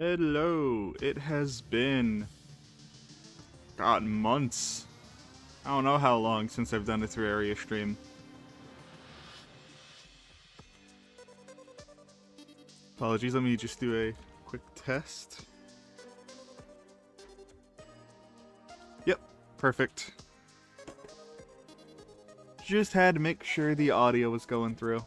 Hello, it has been, God, months. I don't know how long since I've done a Terraria stream. Apologies, let me just do a quick test. Yep, perfect. Just had to make sure the audio was going through.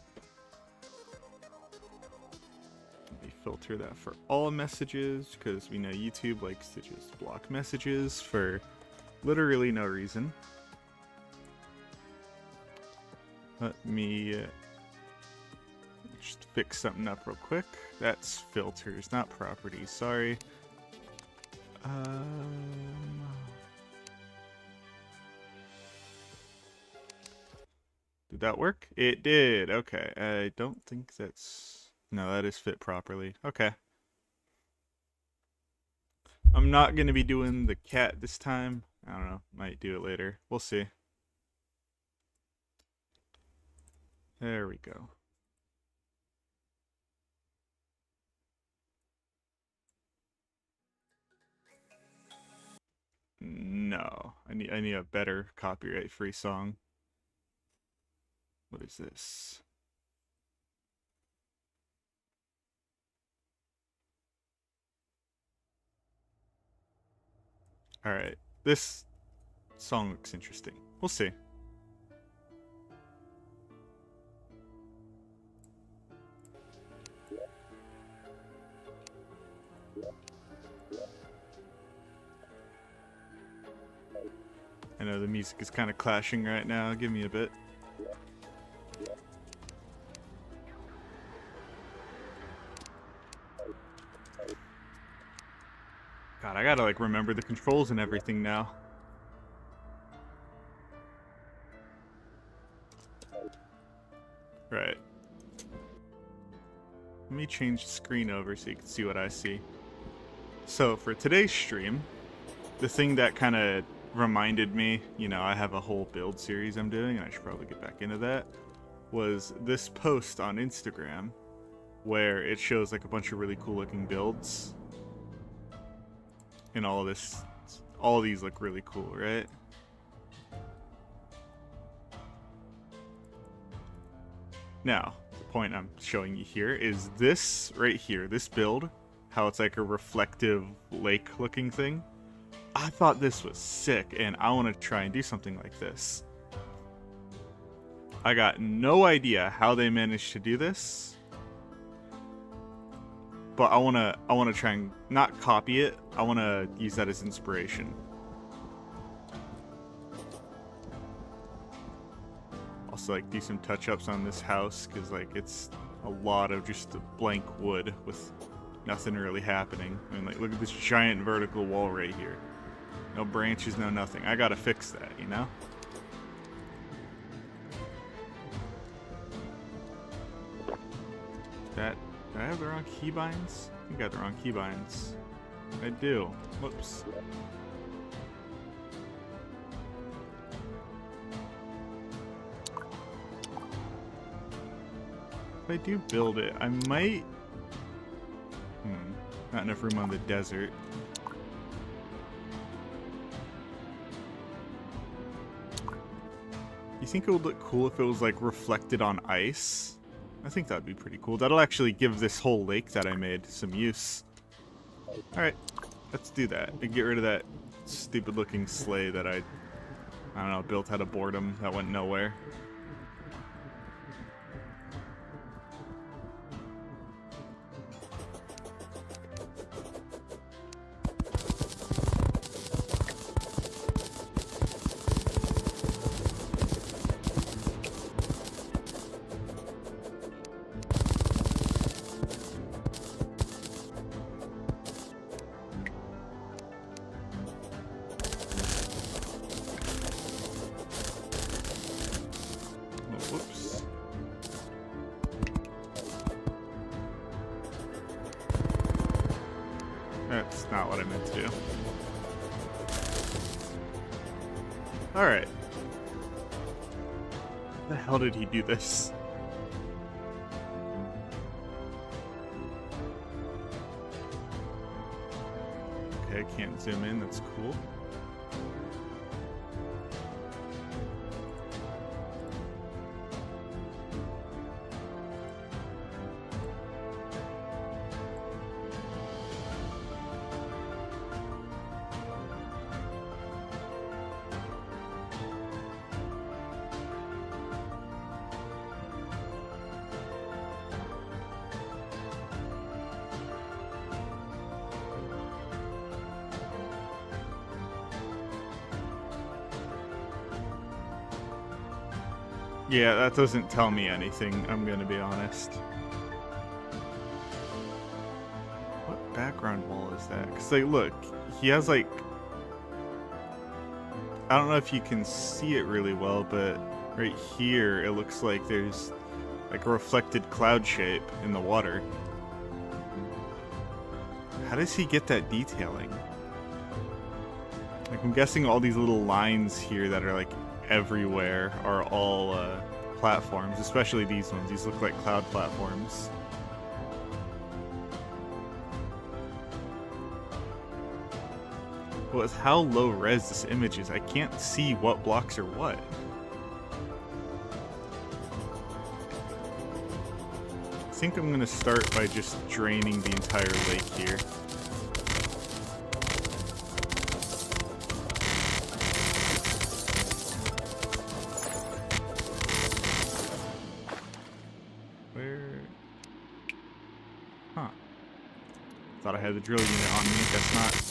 Let me filter that for all messages, because we know YouTube likes to just block messages for literally no reason. Let me just fix something up real quick. That's filters, not properties. Sorry. Did that work? It did. Okay. I don't think that's... No, that is fit properly. Okay. I'm not going to be doing the cat this time. I don't know. Might do it later. We'll see. There we go. No. I need a better copyright-free song. What is this? Alright. This song looks interesting. We'll see. I know the music is kind of clashing right now. Give me a bit. God, I gotta like remember the controls and everything now. Right. Let me change the screen over so you can see what I see. So for today's stream, the thing that kind of reminded me, you know, I have a whole build series I'm doing, and I should probably get back into that, was this post on Instagram where it shows like a bunch of really cool looking builds. And all these look really cool, right? Now, the point I'm showing you here is this right here, this build, how it's like a reflective lake looking thing. I thought this was sick, and I want to try and do something like this. I got no idea how they managed to do this, but I wanna try and not copy it. I wanna use that as inspiration. Also, like, do some touch-ups on this house, because like it's a lot of just a blank wood with nothing really happening. I mean, like, look at this giant vertical wall right here. No branches, no nothing. I gotta fix that, you know? Did I have the wrong keybinds? I think I got the wrong keybinds. I do. Whoops. If I do build it, I might... Not enough room on the desert. You think it would look cool if it was like reflected on ice? I think that'd be pretty cool. That'll actually give this whole lake that I made some use. Alright, let's do that. And get rid of that stupid looking sleigh that I don't know, built out of boredom that went nowhere. Whoops. That's not what I meant to do. Alright. How the hell did he do this? Okay, I can't zoom in. That's cool. Yeah, that doesn't tell me anything, I'm gonna be honest. What background wall is that? Because, like, look, he has, like... I don't know if you can see it really well, but right here, it looks like there's, like, a reflected cloud shape in the water. How does he get that detailing? Like, I'm guessing all these little lines here that are, like, everywhere are all platforms, especially these ones. These look like cloud platforms. Well, with how low res this image is, I can't see what blocks are what. I think I'm gonna start by just draining the entire lake here. Thought I had the drill unit on me, guess not.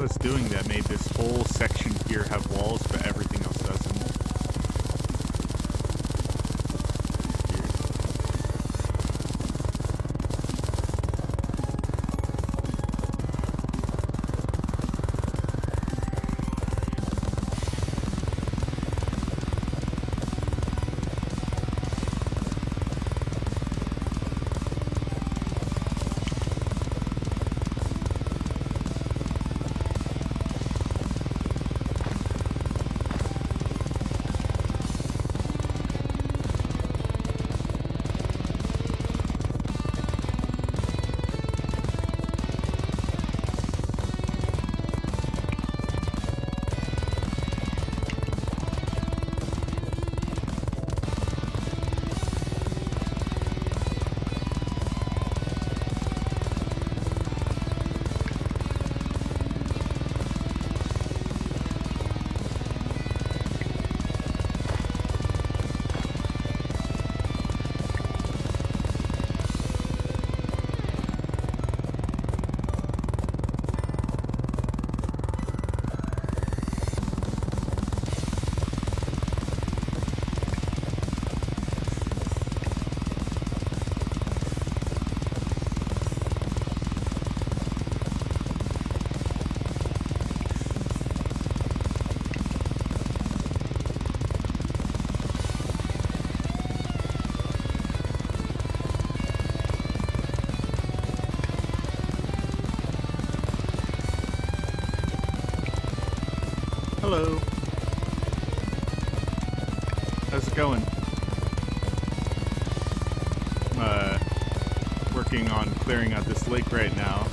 Was doing that made this whole section here have walls, but everything else doesn't. Hello. How's it going? Working on clearing out this lake right now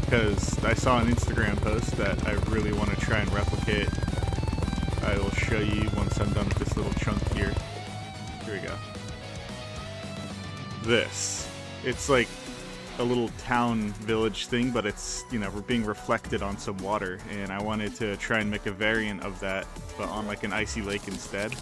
because I saw an Instagram post that I really want to try and replicate. I will show you once I'm done with this little chunk here. Here we go. This. It's like a little town village thing, but it's, you know, we're being reflected on some water, and I wanted to try and make a variant of that, but on like an icy lake instead.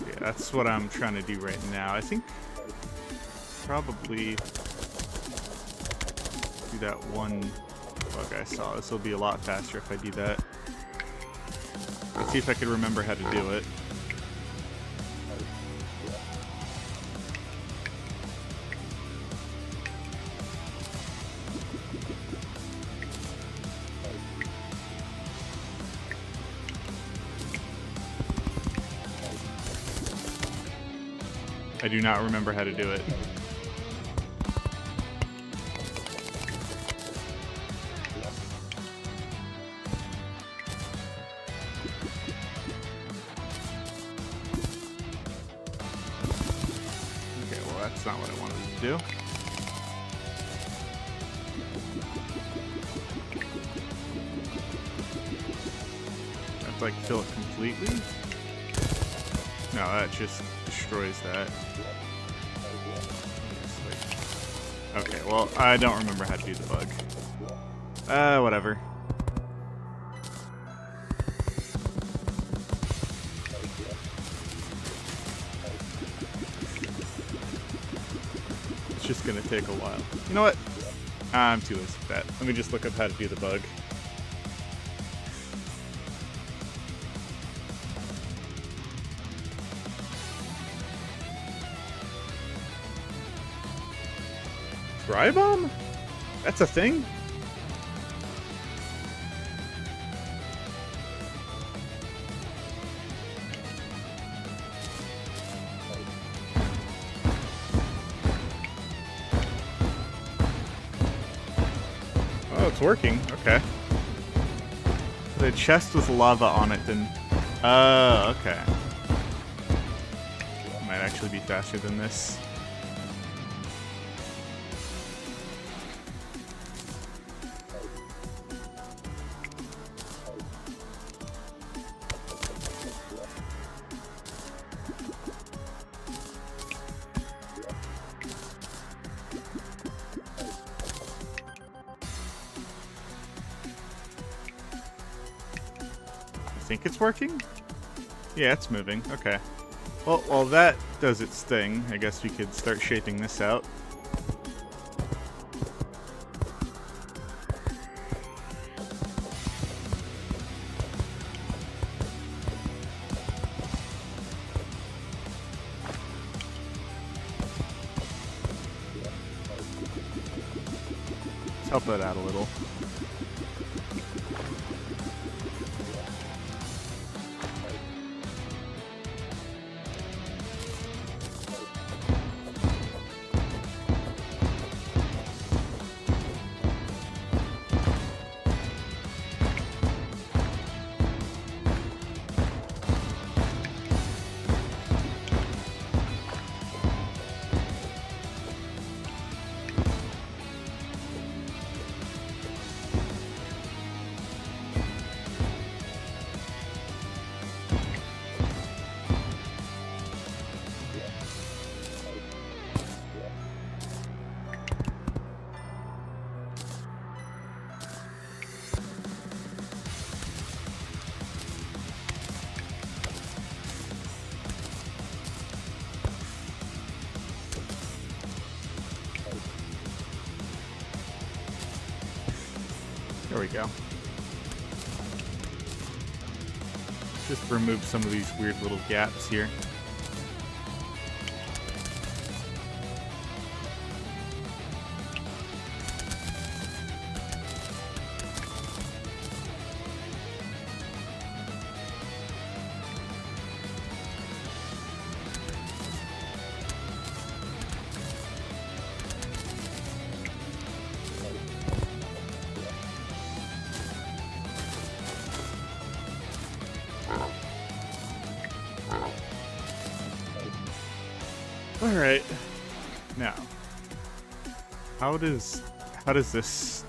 Yeah, that's what I'm trying to do right now. I think probably do that one bug I saw. This will be a lot faster if I do that. Let's see if I can remember how to do it. I do not remember how to do it. Okay, well that's not what I wanted to do. I have to like fill it completely? No, that just destroys that. Okay, well, I don't remember how to do the bug. Whatever. It's just gonna take a while. You know what? I'm too lazy for that. Let me just look up how to do the bug. Dry bomb? That's a thing? Oh, it's working. Okay. The chest with lava on it then. Oh, okay. Might actually be faster than this. I think it's working? Yeah, it's moving. Okay. Well, while that does its thing, I guess we could start shaping this out. Let's help that out a little. There we go. Just remove some of these weird little gaps here. Alright. Now, how does this...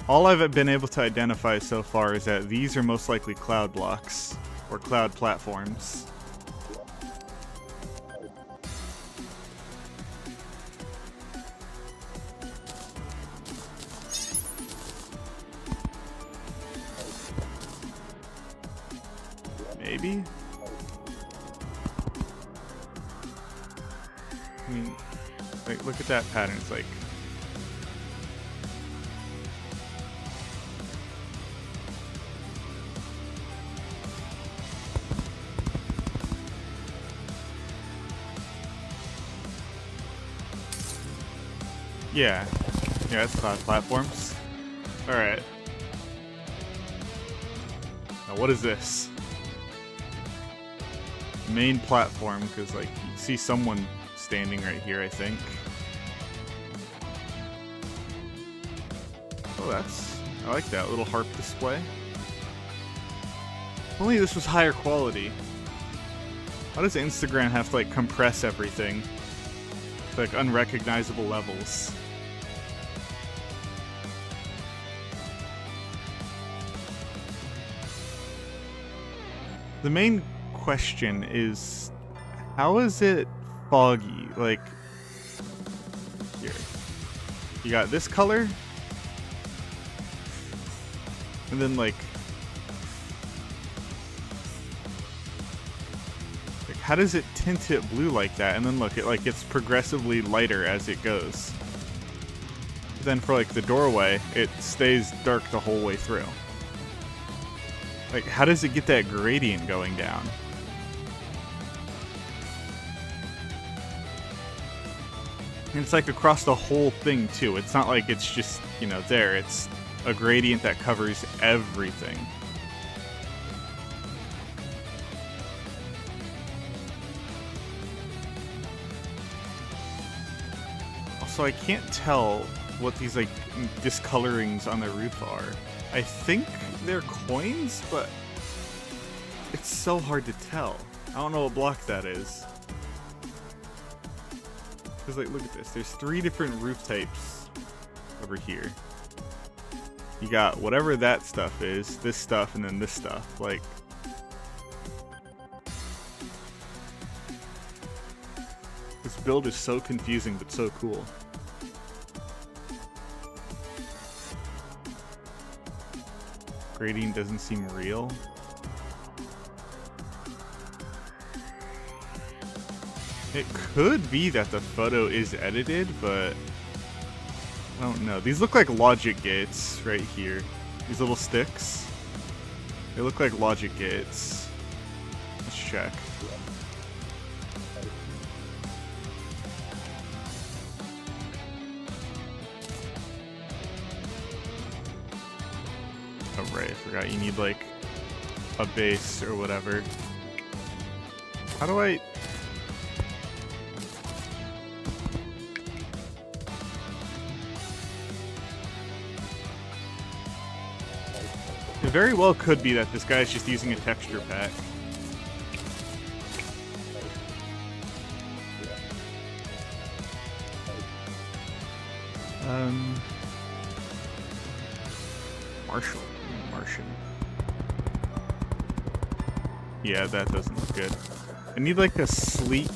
All I've been able to identify so far is that these are most likely cloud blocks, or cloud platforms. Maybe? I mean, like, look at that pattern. It's like... Yeah. Yeah, it's cloud platforms. Alright. Now what is this? Main platform, because like you see someone standing right here, I think. Oh, I like that little harp display. If only this was higher quality. How does Instagram have to like compress everything to like unrecognizable levels? The main question is, how is it foggy? Like, here. You got this color, and then like how does it tint it blue like that? And then look, it like gets progressively lighter as it goes. Then for like the doorway, it stays dark the whole way through. Like, how does it get that gradient going down? And it's like across the whole thing too. It's not like it's just, you know, there. It's a gradient that covers everything. Also, I can't tell what these like discolorings on the roof are. I think they're coins, but it's so hard to tell. I don't know what block that is. Because like, look at this. There's 3 different roof types over here. You got whatever that stuff is, this stuff, and then this stuff. Like, this build is so confusing, but so cool. Gradient doesn't seem real. It could be that the photo is edited, but I don't know. These look like logic gates right here. These little sticks. They look like logic gates. Let's check. Oh right, I forgot you need like a base or whatever. How do I... It very well could be that this guy is just using a texture pack. Martian. Yeah, that doesn't look good. I need like a sleek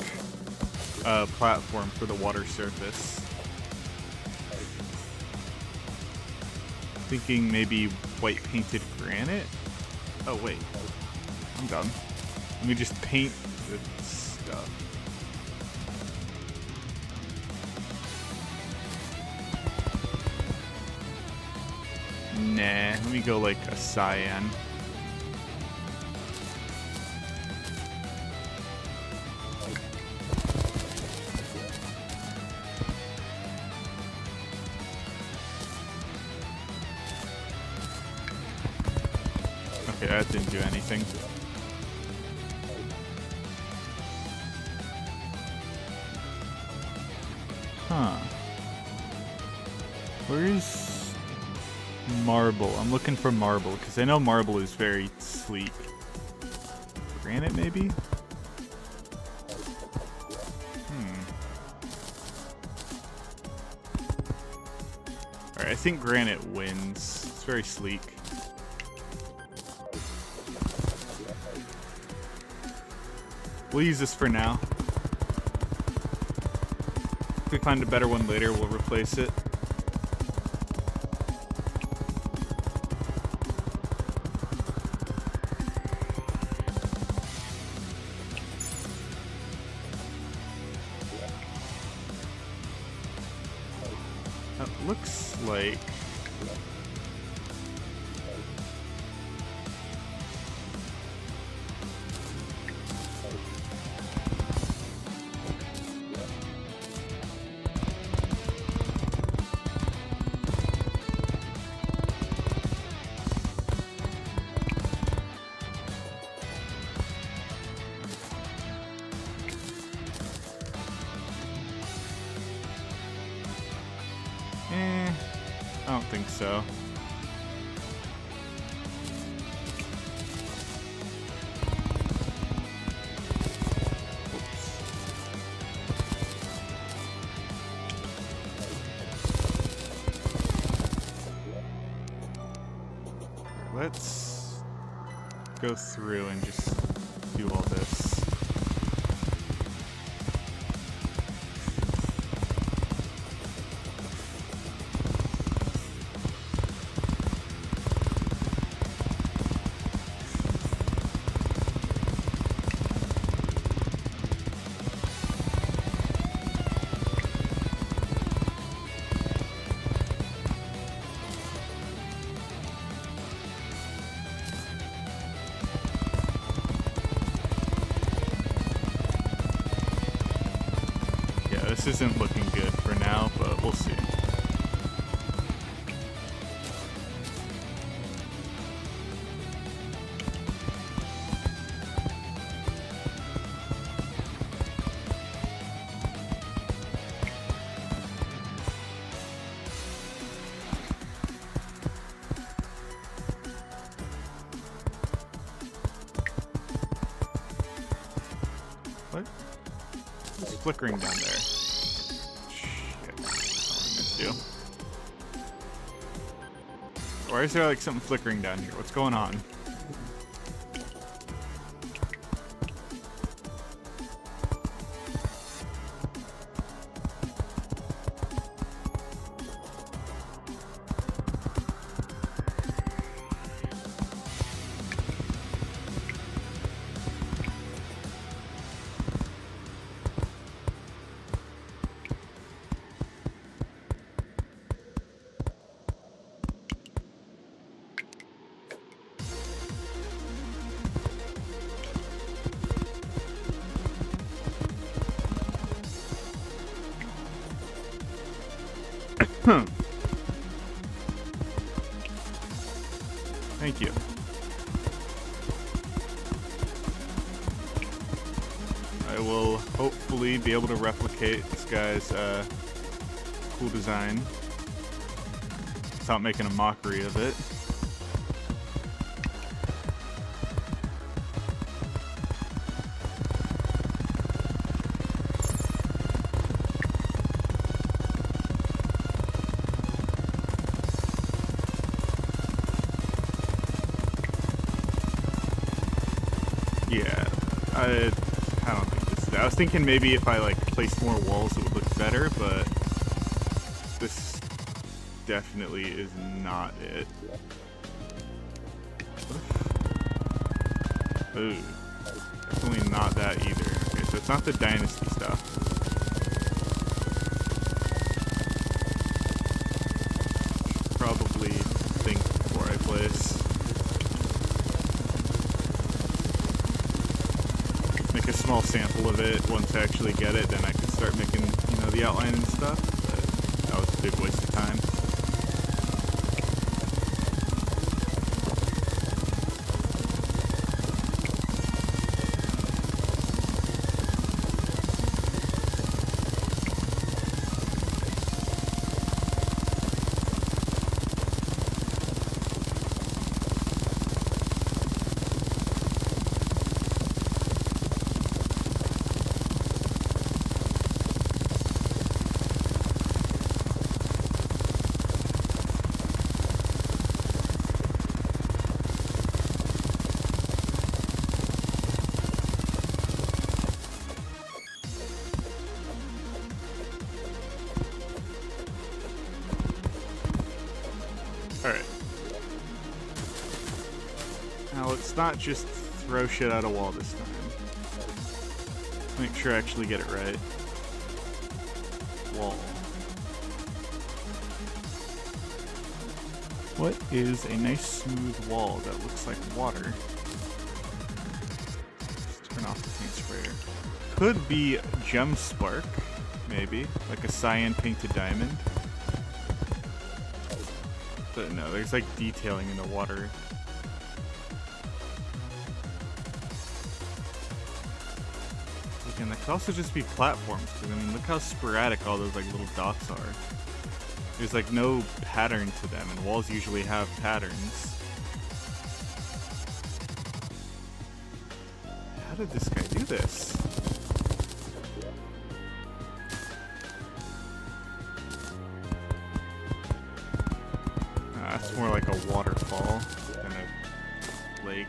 platform for the water surface. Thinking maybe white painted granite? Oh wait, I'm done. Let me just paint the stuff. Nah, let me go like a cyan. Okay, that didn't do anything. Huh. Where's marble? I'm looking for marble, because I know marble is very sleek. Granite, maybe? Alright, I think granite wins. It's very sleek. We'll use this for now. If we find a better one later, we'll replace it. That looks like... I don't think so. Oops. Let's go through and just do all this. This isn't looking good for now, but we'll see. What? What's flickering down there? Why is there like something flickering down here? What's going on? Thank you. I will hopefully be able to replicate this guy's cool design without making a mockery of it. Yeah, I don't think this is it. I was thinking maybe if I like placed more walls it would look better, but this definitely is not it. Ooh, definitely not that either. Okay, so it's not the dynasty stuff. Probably think before I place. Make a small sample of it. Once I actually get it, then I can start making, you know, the outline and stuff. But that was a big waste of time. not just throw shit at a wall this time. Make sure I actually get it right. Wall. What is a nice smooth wall that looks like water? Let's turn off the paint sprayer. Could be gem spark, maybe. Like a cyan painted diamond. But no, there's like detailing in the water. And that could also just be platforms, because I mean, look how sporadic all those like little dots are. There's like no pattern to them, and walls usually have patterns. How did this guy do this? That's more like a waterfall than a lake.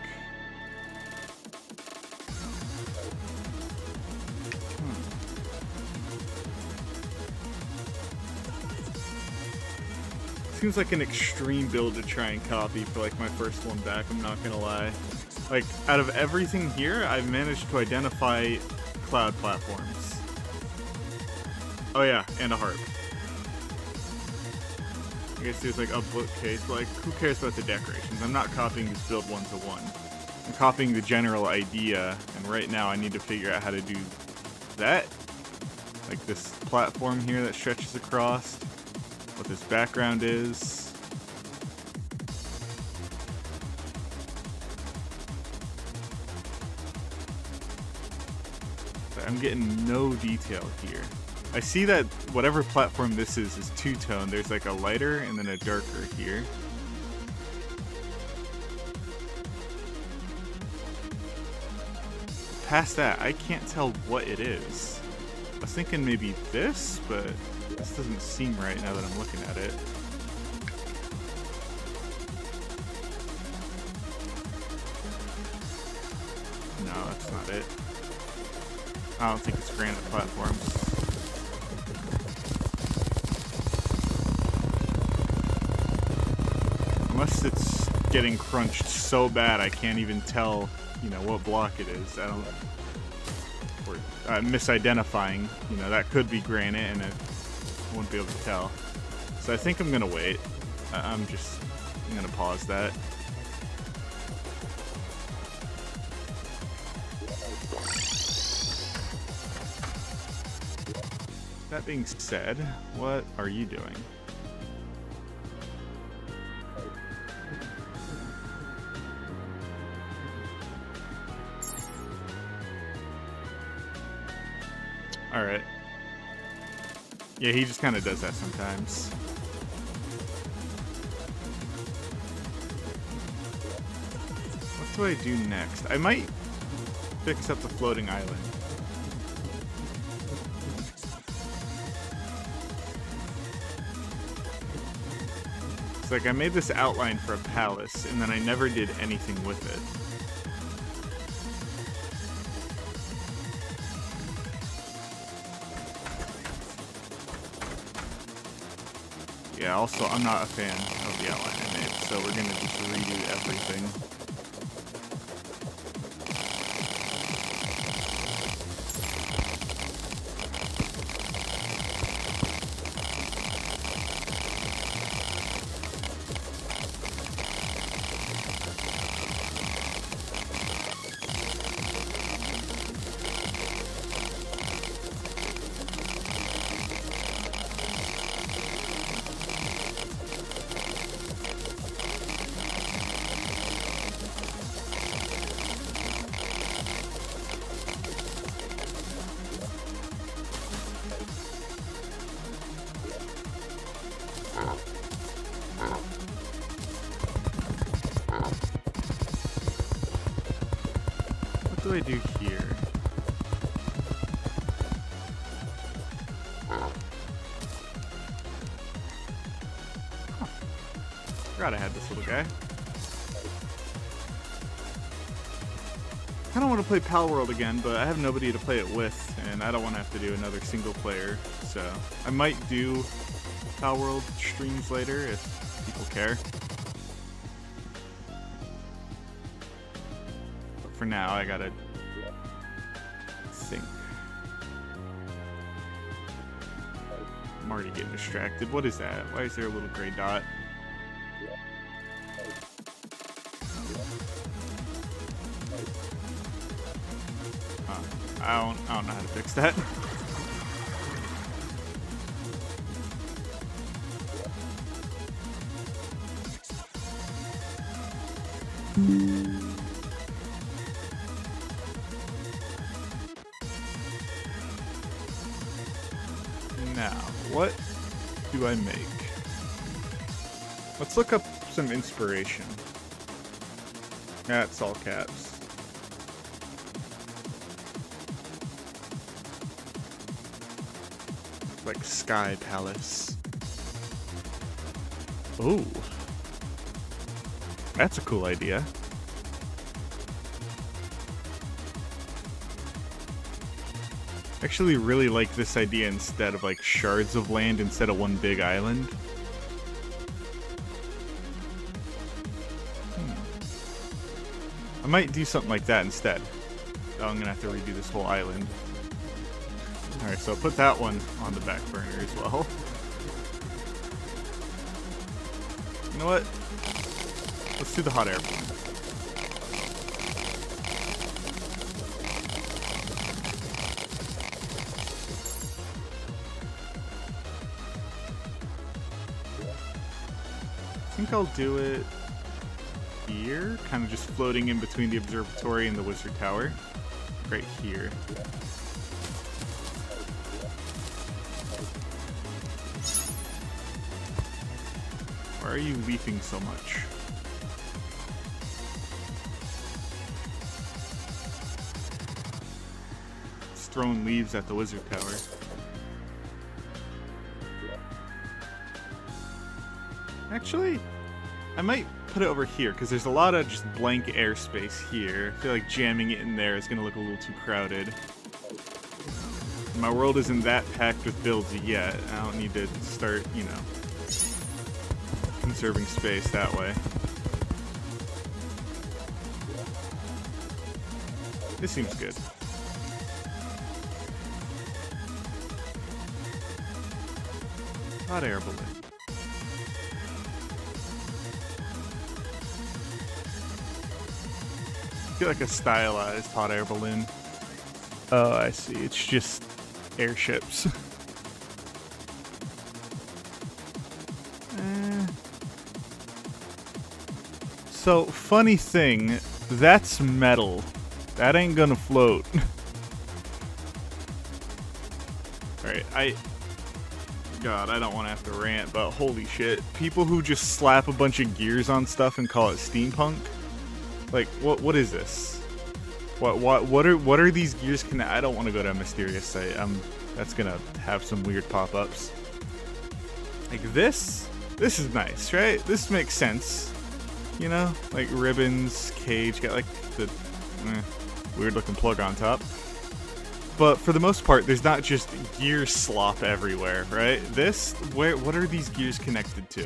Seems like an extreme build to try and copy for like my first one back, I'm not gonna lie. Like, out of everything here, I've managed to identify cloud platforms. Oh yeah, and a harp. I guess there's like a bookcase, but like, who cares about the decorations? I'm not copying this build one-to-one. I'm copying the general idea, and right now I need to figure out how to do that. Like this platform here that stretches across. What this background is. But I'm getting no detail here. I see that whatever platform this is two-tone. There's like a lighter and then a darker here. Past that, I can't tell what it is. I was thinking maybe this, but this doesn't seem right now that I'm looking at it. No, that's not it. I don't think it's granite platforms. Unless it's getting crunched so bad I can't even tell, you know, what block it is. I don't... Or misidentifying, you know, that could be granite and it won't be able to tell. So I think I'm gonna wait. I'm gonna pause that. That being said, what are you doing? Alright. Yeah, he just kind of does that sometimes. What do I do next? I might fix up the floating island. It's like I made this outline for a palace, and then I never did anything with it. Yeah, also, I'm not a fan of the outline I made, so we're gonna just redo everything. What do I do here? Huh. Forgot I had this little guy. I don't want to play Pal World again, but I have nobody to play it with, and I don't want to have to do another single player, so I might do Pal World streams later if people care. for now, I gotta think. I'm already getting distracted. What is that? Why is there a little gray dot? I don't know how to fix that. Now, what do I make? Let's look up some inspiration. That's all caps. Like Sky Palace. Oh. That's a cool idea. I actually really like this idea instead of like shards of land instead of one big island. I might do something like that instead. Oh, I'm gonna have to redo this whole island. Alright, so I'll put that one on the back burner as well. You know what? Let's do the hot air balloon. I think I'll do it here, kind of just floating in between the observatory and the wizard tower. Right here. Why are you leaping so much? It's throwing leaves at the wizard tower. Actually, I might put it over here because there's a lot of just blank airspace here. I feel like jamming it in there is going to look a little too crowded. My world isn't that packed with builds yet. I don't need to start, you know, conserving space that way. This seems good. Hot air balloon. I feel like a stylized hot air balloon. Oh, I see. It's just airships. So, funny thing, that's metal. That ain't gonna float. Alright, God, I don't want to have to rant, but holy shit. People who just slap a bunch of gears on stuff and call it steampunk? Like, what is this? What are these gears I don't want to go to a mysterious site. That's gonna have some weird pop-ups. Like this is nice, right? This makes sense. You know? Like ribbons, cage, got like the weird looking plug on top. But for the most part, there's not just gear slop everywhere, right? What are these gears connected to?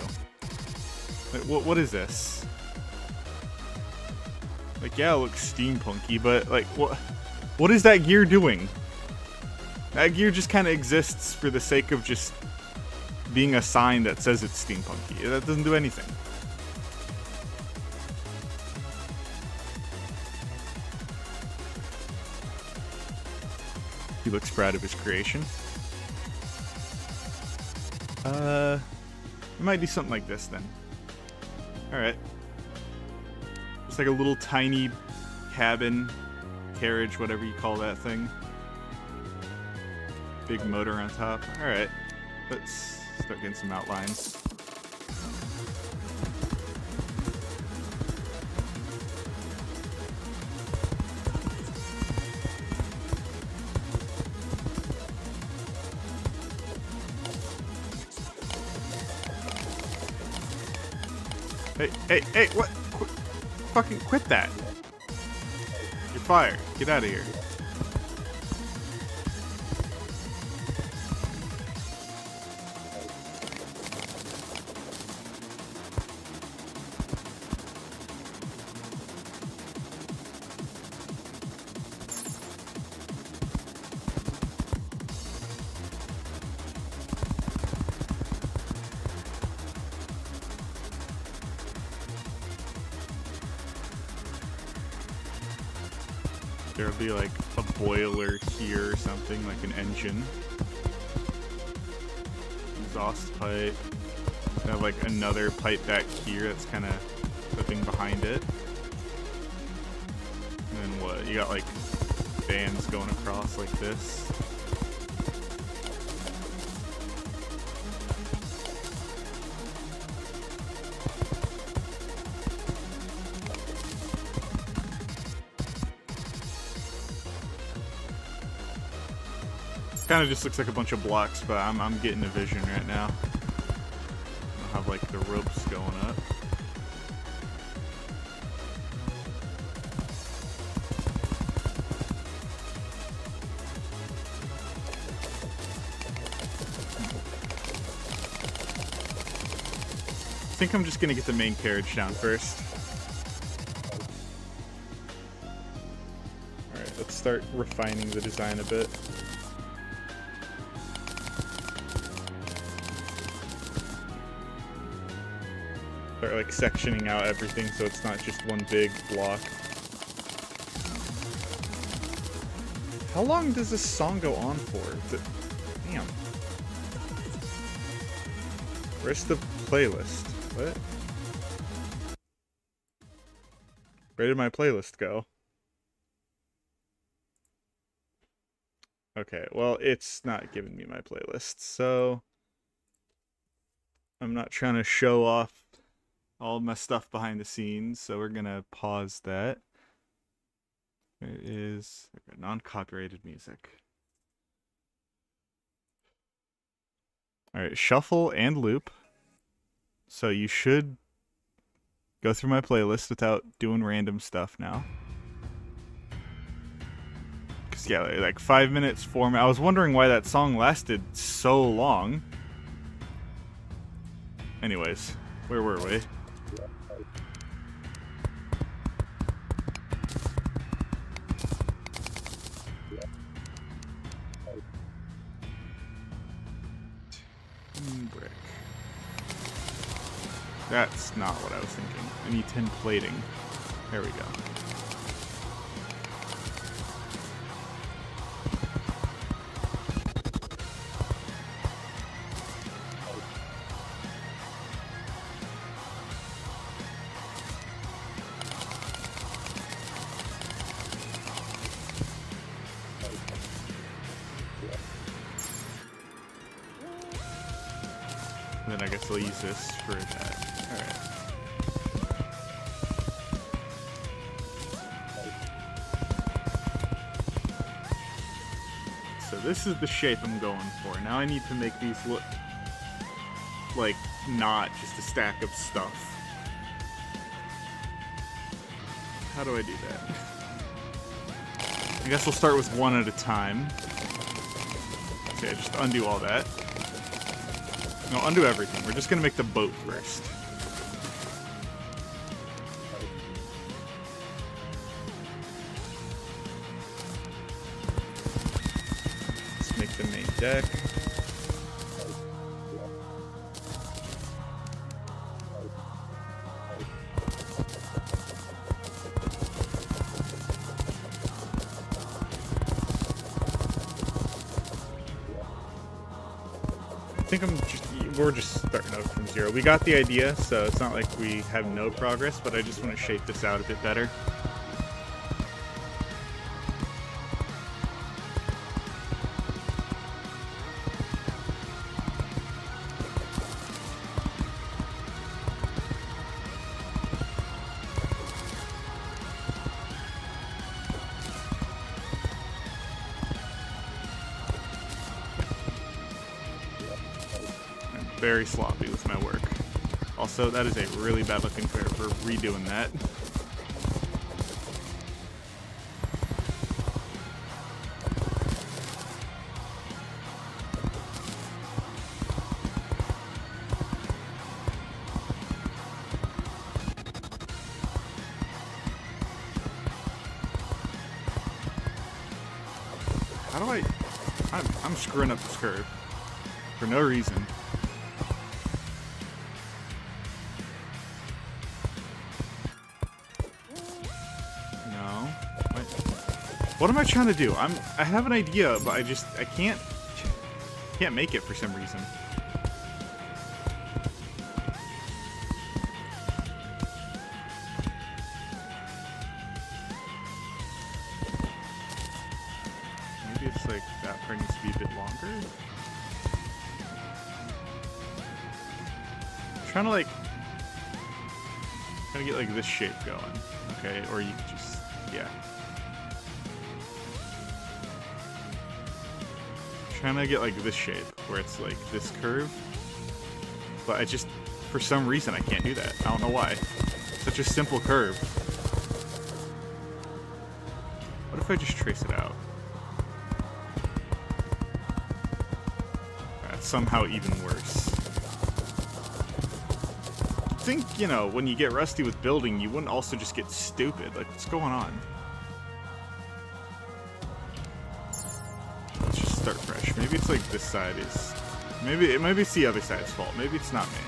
Like, what is this? Like, yeah, it looks steampunky, but like, what is that gear doing? That gear just kind of exists for the sake of just being a sign that says it's steampunky. That doesn't do anything. He looks proud of his creation. I might do something like this then. Alright. Just like a little tiny cabin, carriage, whatever you call that thing. Big motor on top. Alright. Let's start getting some outlines. Hey, what? Fucking quit that. You're fired. Get out of here. There'll be like a boiler here or something, like an engine. Exhaust pipe. I have like another pipe back here that's kind of clipping behind it. And then what? You got like fans going across like this. Kind of just looks like a bunch of blocks, but I'm getting a vision right now. I'll have like the ropes going up. I think I'm just gonna get the main carriage down first. Alright, let's start refining the design a bit. Start like sectioning out everything so it's not just one big block. How long does this song go on for? Damn. Where's the playlist? What? Where did my playlist go? Okay, well, it's not giving me my playlist, so I'm not trying to show off all my stuff behind the scenes, so we're gonna pause that. There is non-copyrighted music. Alright, shuffle and loop. So you should go through my playlist without doing random stuff now. Cause yeah, like 5 minutes, 4 minutes. I was wondering why that song lasted so long. Anyways, where were we? Brick. That's not what I was thinking. I need tin plating. There we go. Then I guess I'll use this for that. Alright. So this is the shape I'm going for. Now I need to make these look like not just a stack of stuff. How do I do that? I guess we'll start with one at a time. Okay, just undo all that. No, undo everything. We're just gonna make the boat first. Let's make the main deck. I think we're just starting out from zero. We got the idea, so it's not like we have no progress, but I just want to shape this out a bit better. Very sloppy with my work. Also, that is a really bad looking pair for redoing that. How do I'm screwing up this curve for no reason. What am I trying to do? I have an idea, but I can't make it for some reason. Maybe it's like that part needs to be a bit longer. I'm trying to get like this shape going. Okay, or you could just, yeah. Trying to get like this shape where it's like this curve, but I just, for some reason, I can't do that. I don't know why. Such a simple curve. What if I just trace it out? That's somehow even worse. I think, you know, when you get rusty with building, you wouldn't also just get stupid. Like, what's going on? Let's just start fresh. Maybe it's like this side is... Maybe it's the other side's fault. Maybe it's not me.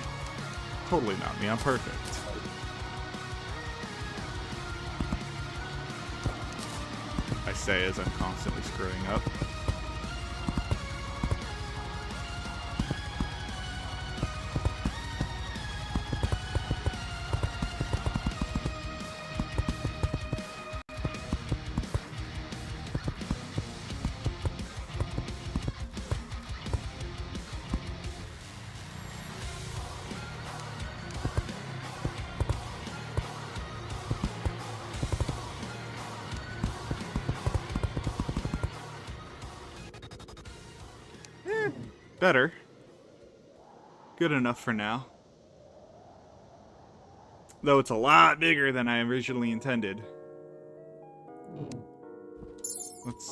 Totally not me. I'm perfect. I say as I'm constantly screwing up. Better. Good enough for now. Though it's a lot bigger than I originally intended. Let's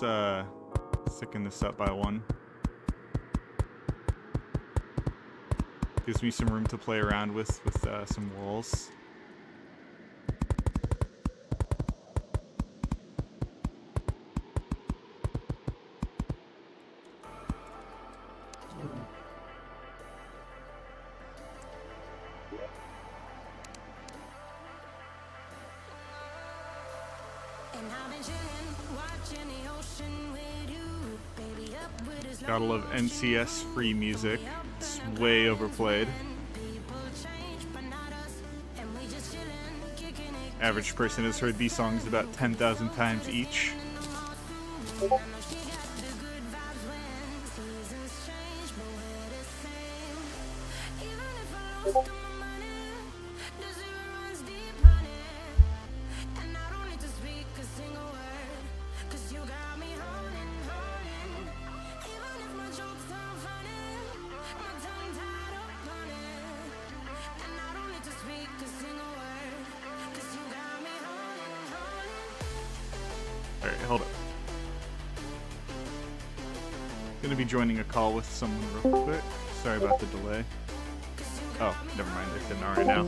thicken this up by one. Gives me some room to play around with some walls. Gotta love NCS free music. It's way overplayed. Average person has heard these songs about 10,000 times each. Alright, hold up. Gonna be joining a call with someone real quick. Sorry about the delay. Oh, never mind, they said not right now.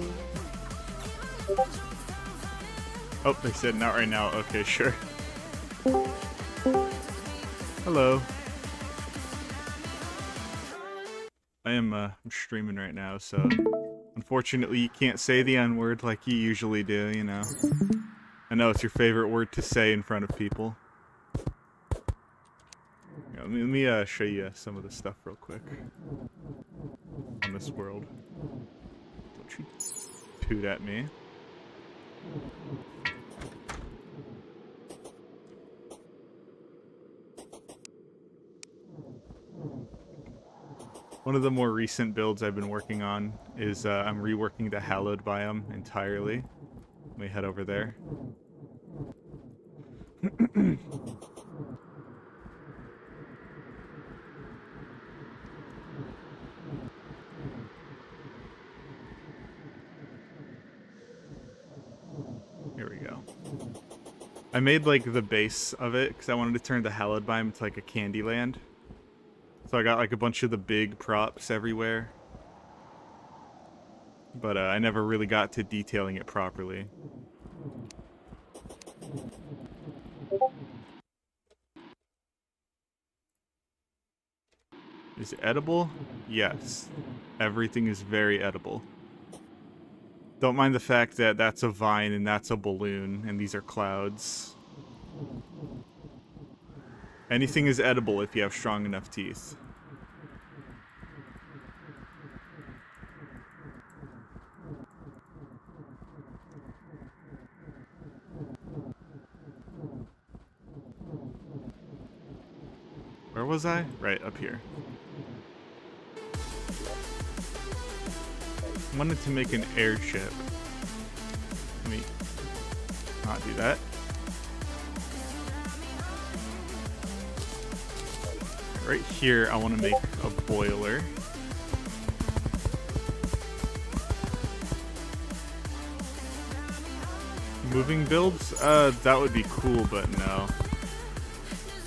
Oh, they said not right now. Okay, sure. Hello. I'm streaming right now, so unfortunately you can't say the N-word like you usually do, you know. I know it's your favorite word to say in front of people. Yeah, let me show you some of the stuff real quick on this world. Don't you toot at me. One of the more recent builds I've been working on is I'm reworking the hallowed biome entirely. Let me head over there. Here we go. I made like the base of it because I wanted to turn the hallowed biome into like a candy land. So I got like a bunch of the big props everywhere. But I never really got to detailing it properly. Is it edible? Yes. Everything is very edible. Don't mind the fact that that's a vine and that's a balloon and these are clouds. Anything is edible if you have strong enough teeth. Where was I? Right, up here. I wanted to make an airship. Let me not do that. Right here, I want to make a boiler. Moving builds? That would be cool, but no.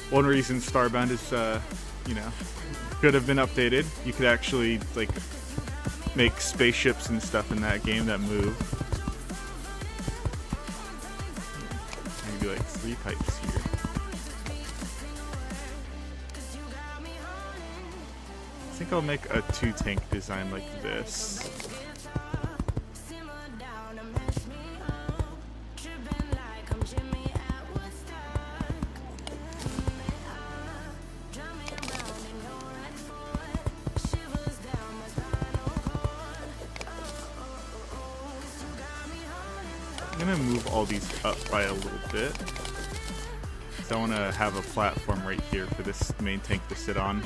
One reason Starbound is, you know, could have been updated. You could actually, like, make spaceships and stuff in that game that move. Maybe like 3 pipes here. I think I'll make a 2-tank design like this. I'm gonna move all these up by a little bit. So I want to have a platform right here for this main tank to sit on.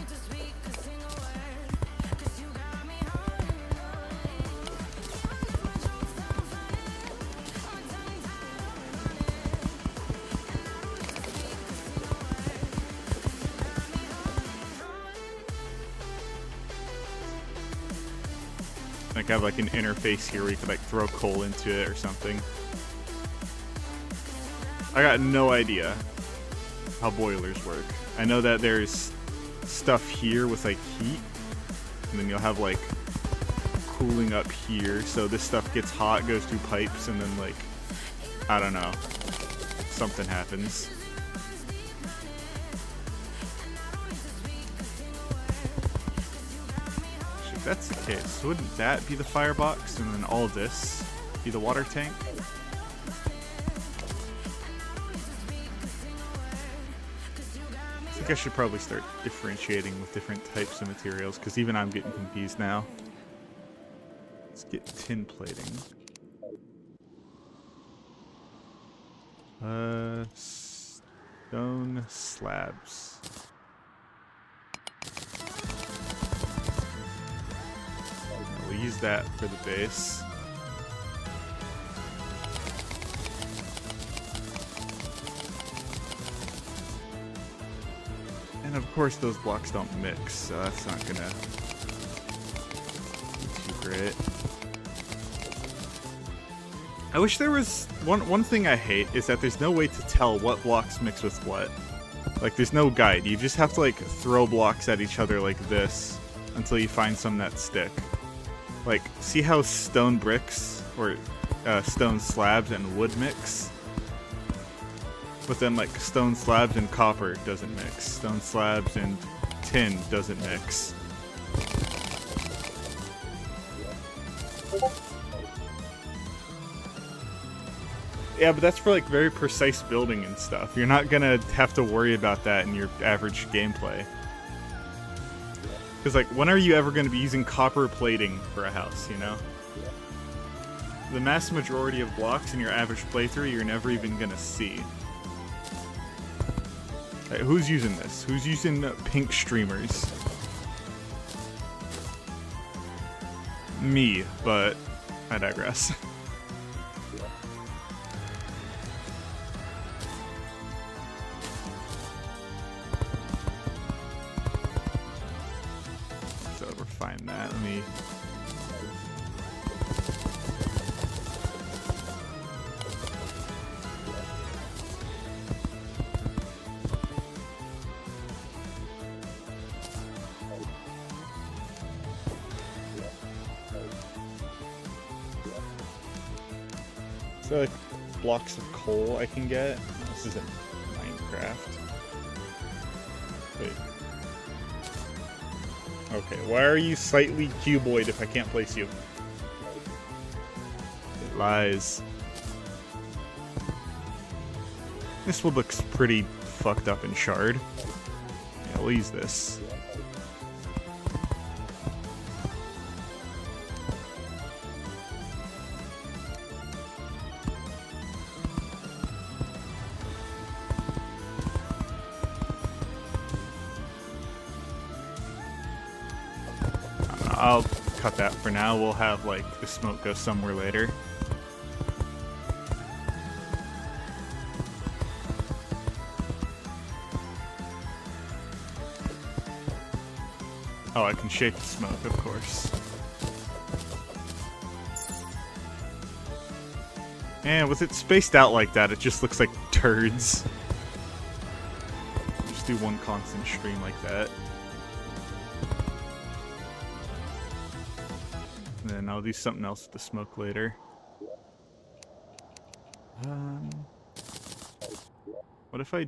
Like I have like an interface here where you could like throw coal into it or something. I got no idea how boilers work. I know that there's stuff here with like heat, and then you'll have like cooling up here, so this stuff gets hot, goes through pipes, and then like, I don't know, something happens. If that's the case, wouldn't that be the firebox, and then all this be the water tank? I think I should probably start differentiating with different types of materials, because even I'm getting confused now. Let's get tin plating. Stone slabs. We'll use that for the base. And of course those blocks don't mix, so that's not gonna be too great. I wish there was one thing I hate is that there's no way to tell what blocks mix with what. Like there's no guide. You just have to like throw blocks at each other like this until you find some that stick. Like see how stone bricks or stone slabs and wood mix? But then like stone slabs and copper doesn't mix. Stone slabs and tin doesn't mix. Yeah, but that's for like very precise building and stuff. You're not gonna have to worry about that in your average gameplay. Because like, when are you ever gonna be using copper plating for a house, you know? The mass majority of blocks in your average playthrough you're never even gonna see. Right, who's using this? Who's using pink streamers? Me, but I digress. So refine that. Let me. There are like blocks of coal I can get. This isn't Minecraft. Wait. Okay, why are you slightly cuboid if I can't place you? It lies. This wood looks pretty fucked up and charred. we'll use this. I'll cut that for now. We'll have like the smoke go somewhere later. Oh, I can shake the smoke, of course. And with it spaced out like that, it just looks like turds. Just do one constant stream like that. And then I'll do something else with the smoke later. What if I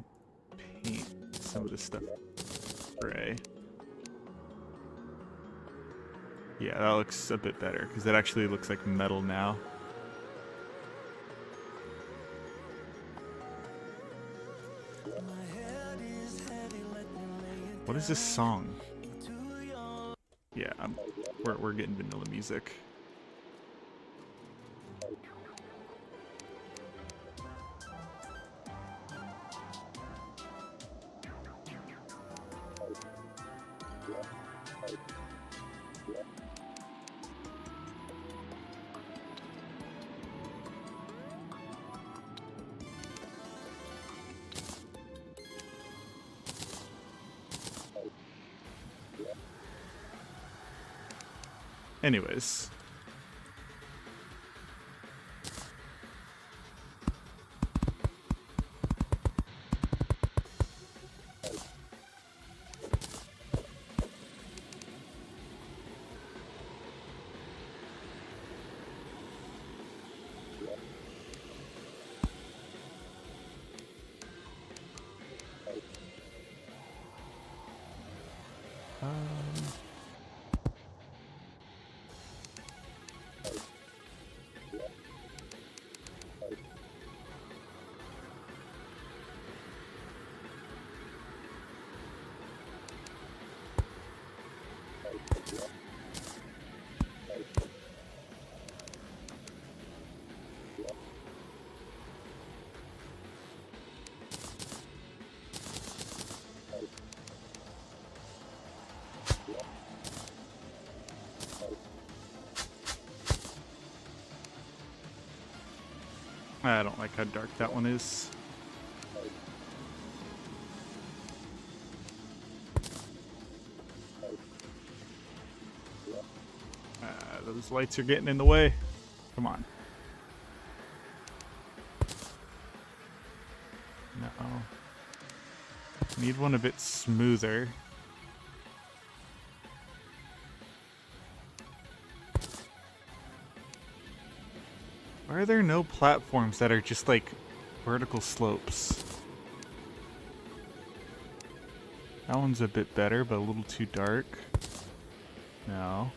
paint some of this stuff gray? Yeah, that looks a bit better, because it actually looks like metal now. What is this song? Yeah, we're getting vanilla music. Anyways. I don't like how dark that one is. Those lights are getting in the way. Come on. No. Need one a bit smoother. Why are there no platforms that are just like vertical slopes? That one's a bit better, but a little too dark. No.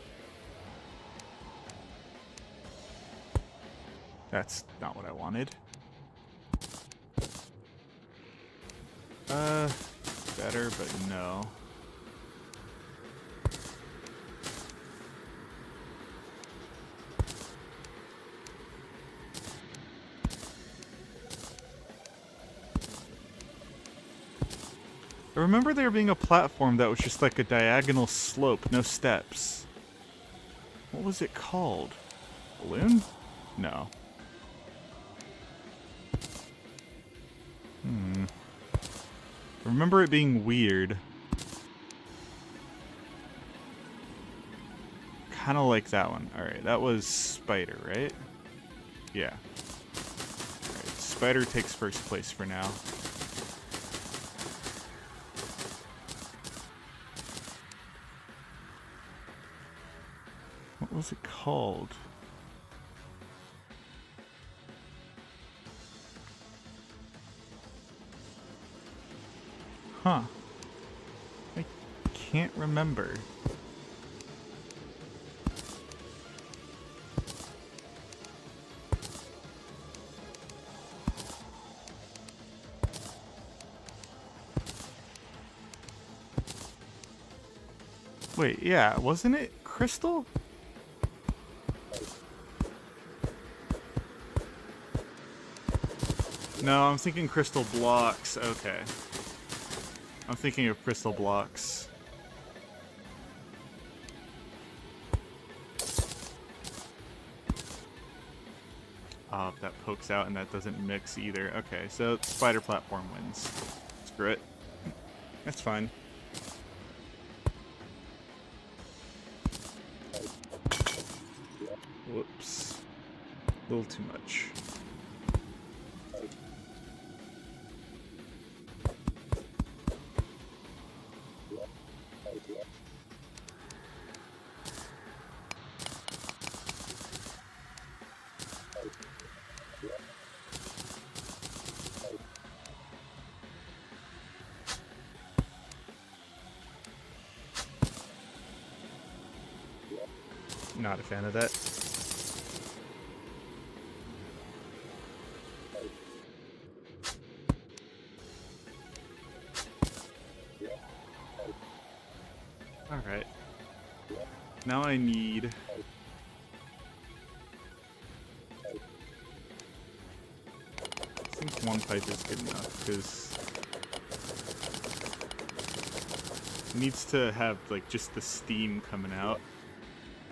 That's not what I wanted. Better, but no. I remember there being a platform that was just like a diagonal slope, no steps. What was it called? Balloon? No. I remember it being weird. Kind of like that one. Alright, that was Spider, right? Yeah. Alright, Spider takes first place for now. What was it called? Huh. I can't remember. Wait, yeah, wasn't it crystal? No, I'm thinking crystal blocks. Okay. I'm thinking of crystal blocks. Oh, that pokes out and that doesn't mix either. Okay, so spider platform wins. Screw it. That's fine. Whoops. A little too much. Not a fan of that. Alright. Now I need... I think one pipe is good enough, because... it needs to have, like, just the steam coming out.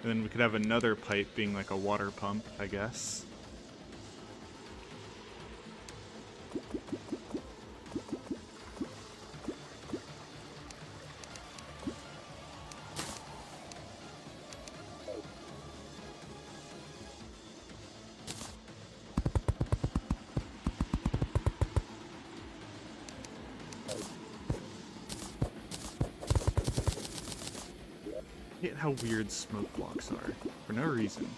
And then we could have another pipe being like a water pump, I guess. I hate how weird smoke blocks are, for no reason.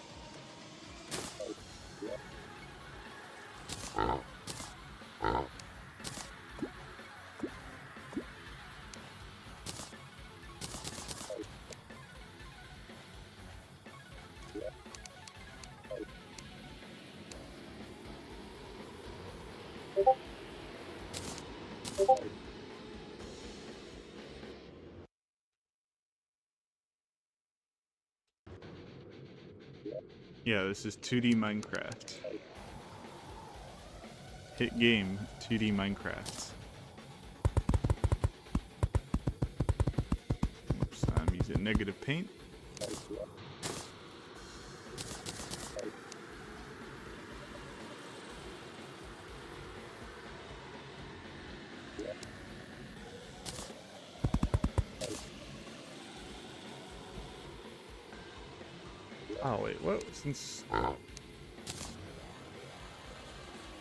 Yeah, this is 2D Minecraft. Hit game, 2D Minecraft. Oops, I'm using negative paint. Oh wait, what? Since...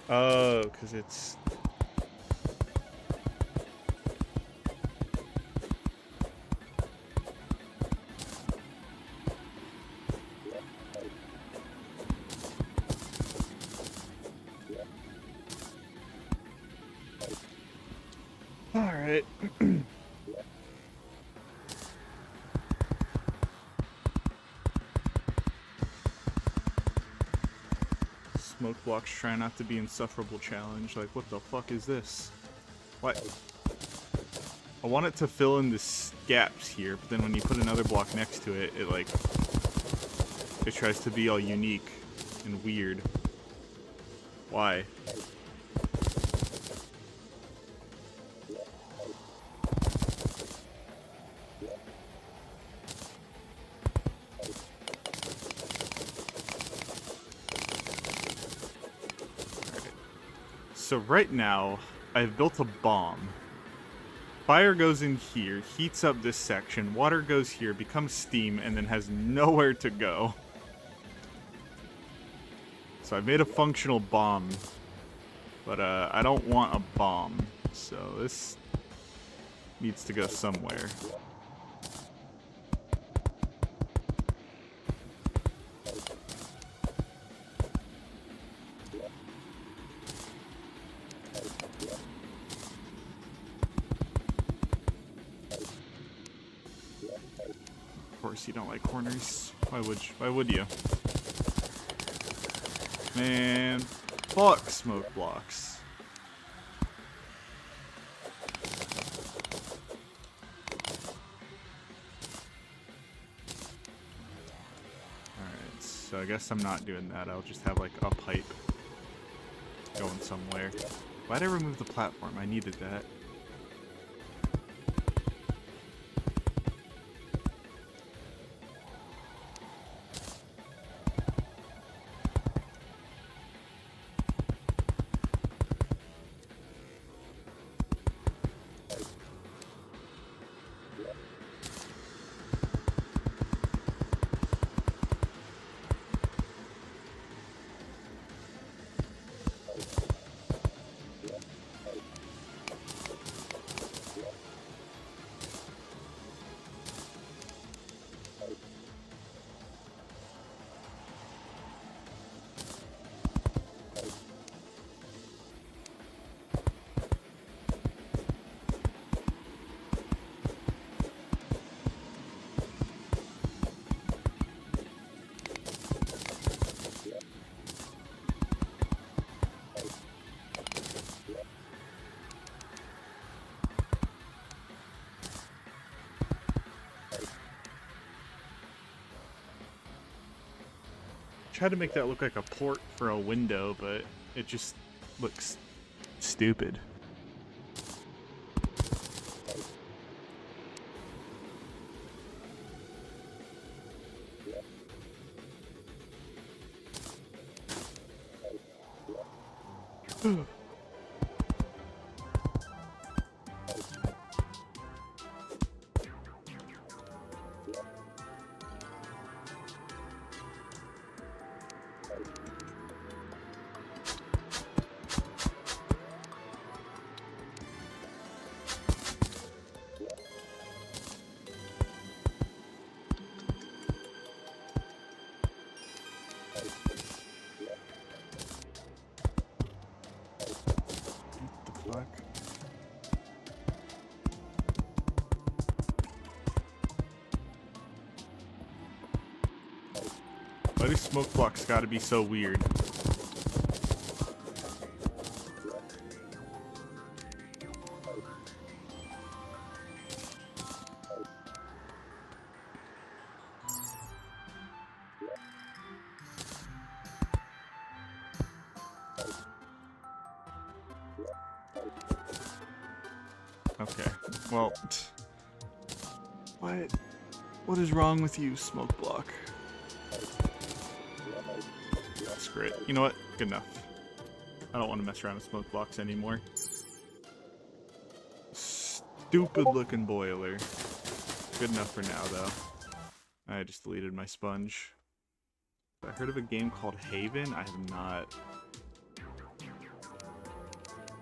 oh, because it's... Alright. Smoke blocks try not to be insufferable challenge. Like, what the fuck is this? What? I want it to fill in the gaps here, but then when you put another block next to it, it like... it tries to be all unique and weird. Why? So right now, I've built a bomb. Fire goes in here, heats up this section, water goes here, becomes steam, and then has nowhere to go. So I made a functional bomb, but I don't want a bomb, so this needs to go somewhere. You don't like corners. Why would you? Man, fuck smoke blocks. so I guess I'm not doing that. I'll just have like a pipe going somewhere. Why'd I remove the platform? I needed that. Tried to make that look like a port for a window, but it just looks stupid. Why do smoke blocks gotta be so weird? Okay, well, what is wrong with you, smoke block? Screw it. You know what? Good enough. I don't want to mess around with smoke blocks anymore. Stupid looking boiler. Good enough for now, though. I just deleted my sponge. I heard of a game called Haven. I have not.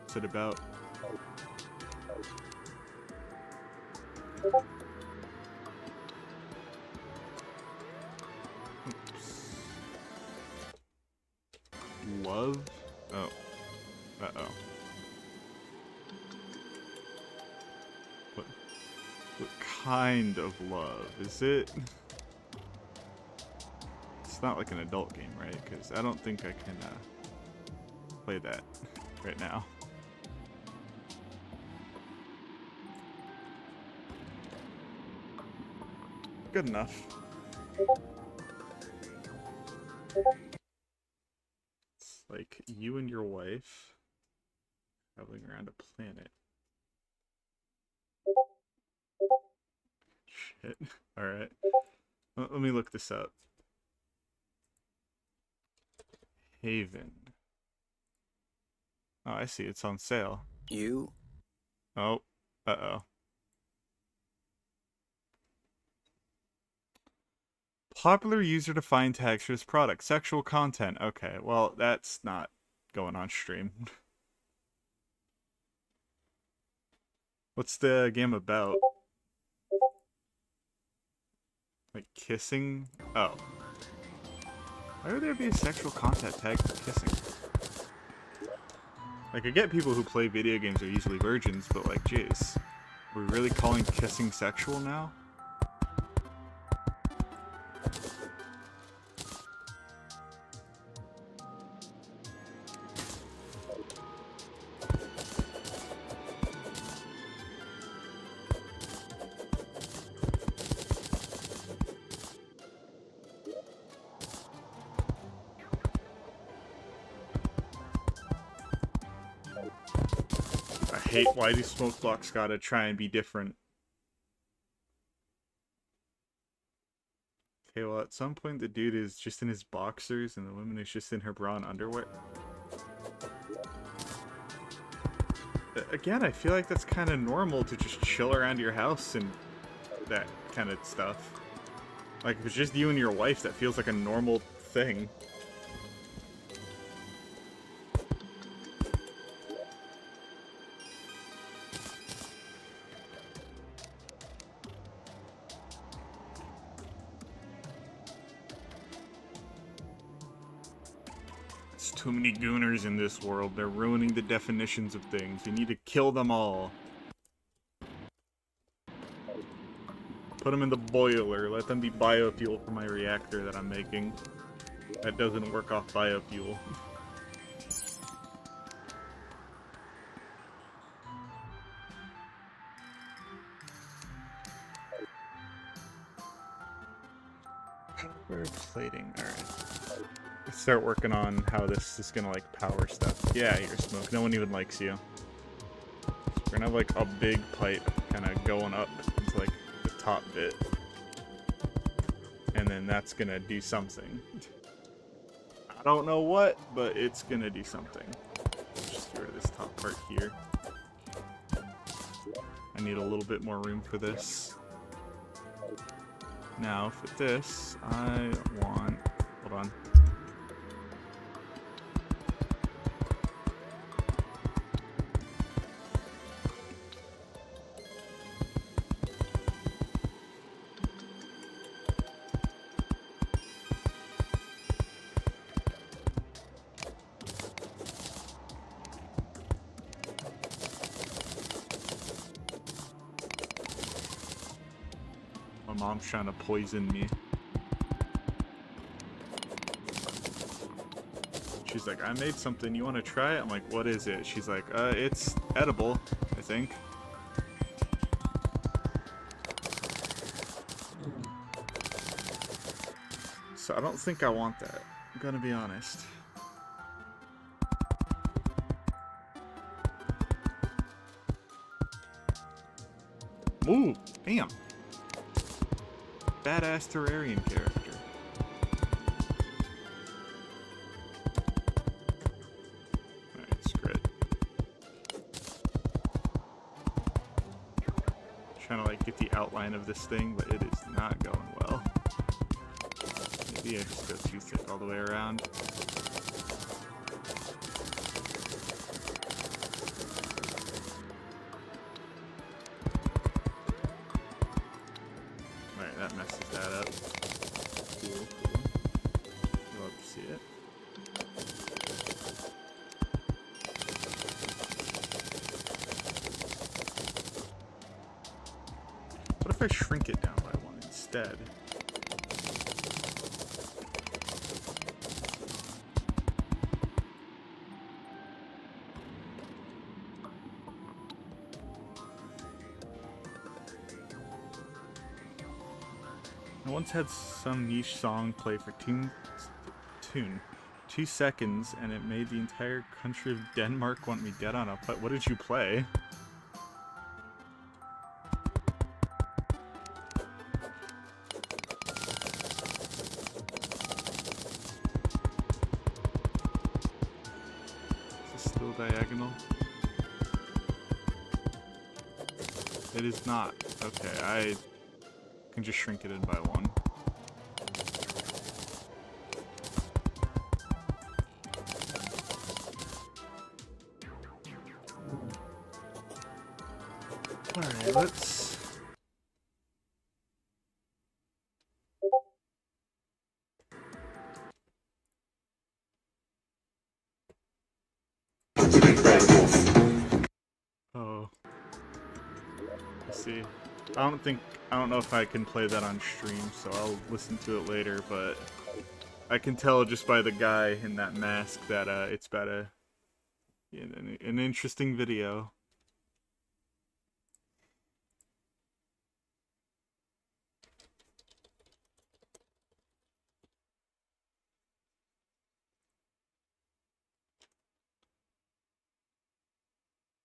What's it about? Oops. Love? Oh. Uh-oh. What kind of love? Is it? It's not like an adult game, right? Because I don't think I can play that right now. Good enough. It's like you and your wife traveling around a planet. Shit. Alright. Let me look this up. Haven. Oh, I see. It's on sale. You? Oh. Uh-oh. Popular user-defined tags for this product. Sexual content. Okay, well, that's not going on stream. What's the game about? Like kissing? Oh. Why would there be a sexual content tag for kissing? Like, I get people who play video games are usually virgins, but like, jeez. Are we really calling kissing sexual now? hate, why do smoke blocks gotta try and be different? Okay, well, at some point the dude is just in his boxers and the woman is just in her bra and underwear. Again, I feel like that's kind of normal to just chill around your house and that kind of stuff. Like, if it's just you and your wife, that feels like a normal thing. There's too many gooners in this world. They're ruining the definitions of things. You need to kill them all. Put them in the boiler. Let them be biofuel for my reactor that I'm making. That doesn't work off biofuel. Power plating. Alright. Let's start working on how this is gonna, like, power stuff. Yeah, you're smoke. No one even likes you. So we're gonna have, like, a big pipe kind of going up into, like, the top bit. And then that's gonna do something. I don't know what, but it's gonna do something. Just get rid of this top part here. I need a little bit more room for this. Now, for this, I want... Hold on. My mom's trying to poison me. She's like, I made something, you want to try it? I'm like, what is it? She's like, it's edible, I think. So I don't think I want that. I'm gonna be honest. Ooh, damn. Badass Terrarian character. Alright, screw it. Trying to, like, get the outline of this thing, but it is not going well. Maybe I just go too thick all the way around. Alright, that messes that up. Cool, cool. Love to see it. What if I shrink it down by one instead? I once had some niche song play for 2 seconds, and it made the entire country of Denmark want me dead on a pipe. What did you play? Is this still diagonal? It is not. Okay, I can just shrink it in by one. Alright, let's... Oh. Let's see. I don't know if I can play that on stream, so I'll listen to it later, but I can tell just by the guy in that mask that it's about an interesting video.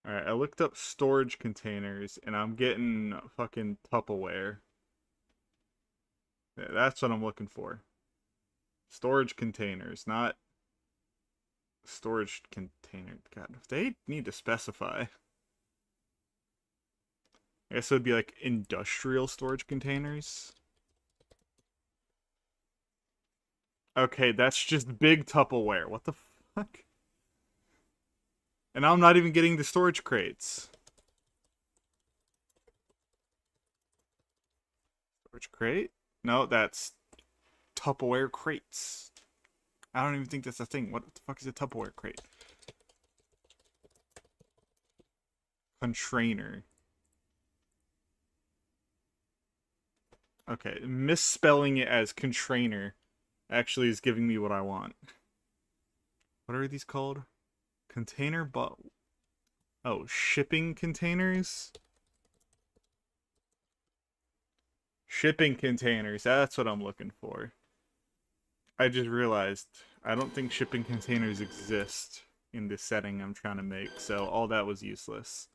Alright, I looked up storage containers, and I'm getting fucking Tupperware. Yeah, that's what I'm looking for. Storage containers, not storage container. God, they need to specify. I guess it would be like industrial storage containers. Okay, that's just big Tupperware. What the fuck? And I'm not even getting the storage crates. Storage crate? No, that's Tupperware crates. I don't even think that's a thing. What the fuck is a Tupperware crate? Container. Okay, misspelling it as container actually is giving me what I want. What are these called? Container but oh, shipping containers? Shipping containers, that's what I'm looking for. I just realized I don't think shipping containers exist in this setting I'm trying to make, so all that was useless.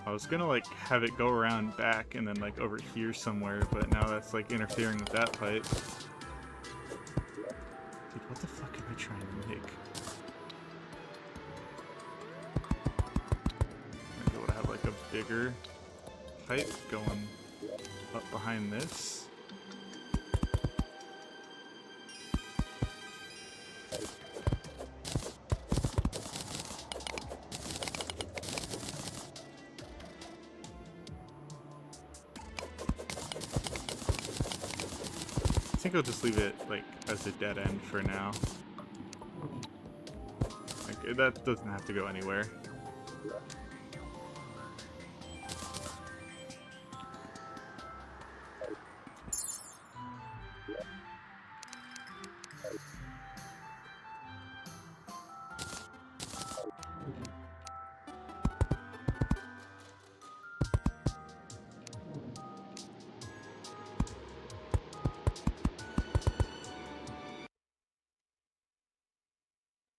I was gonna like have it go around back and then like over here somewhere, but now that's like interfering with that pipe. Dude, what the fuck am I trying to make? Maybe I would have like a bigger pipe going up behind this. I think I'll just leave it like as a dead end for now. Like that doesn't have to go anywhere.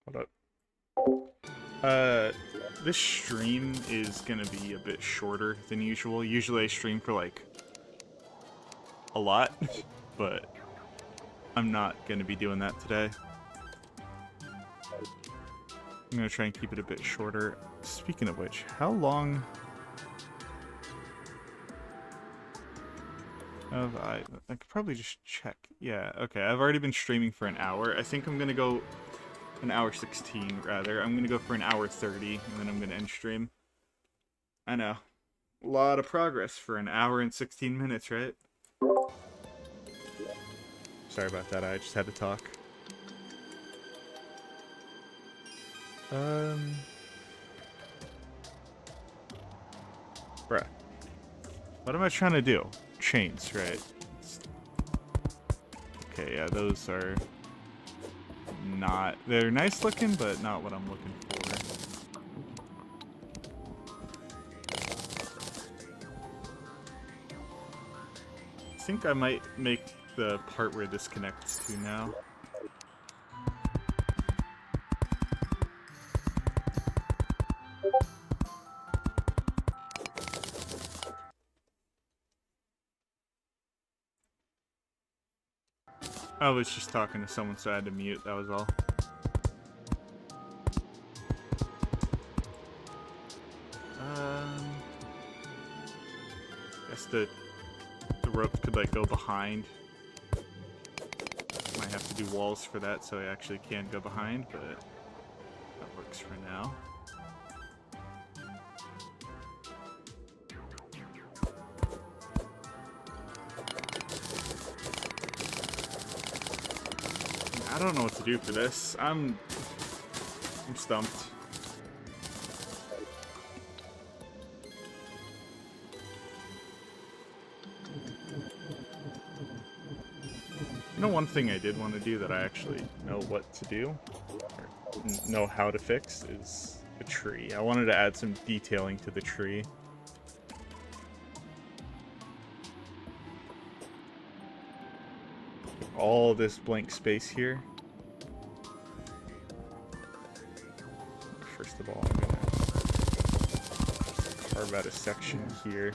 Hold up. This stream is gonna be a bit shorter than usual. Usually I stream for like a lot, but I'm not gonna be doing that today. I'm gonna try and keep it a bit shorter. Speaking of which, how long have I could probably just check. Yeah, okay, I've already been streaming for an hour. I think I'm gonna go an hour 16 rather. I'm gonna go for an hour 30 and then I'm gonna end stream. I know. A lot of progress for an hour and 16 minutes, right? Sorry about that, I just had to talk. Bruh. What am I trying to do? Chains, right? Okay, yeah, those are not... They're nice looking, but not what I'm looking for. I think I might make the part where this connects to now. I was just talking to someone, so I had to mute, that was all. the rope could like go behind. Might have to do walls for that so I actually can go behind, but that works for now. I don't know what to do for this. I'm stumped. You know, one thing I did want to do that I actually know what to do, or know how to fix, is a tree. I wanted to add some detailing to the tree. All this blank space here. First of all, I'm gonna carve out a section here.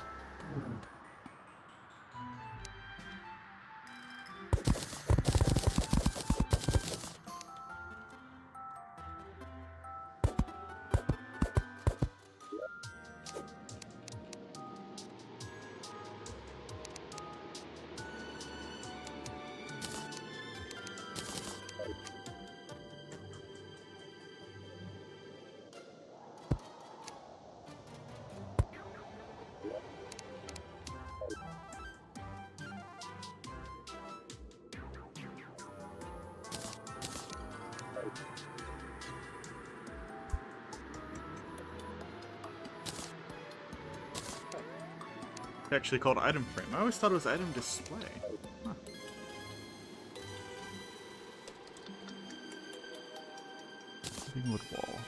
Actually called item frame. I always thought it was item display. Huh. Wood wall.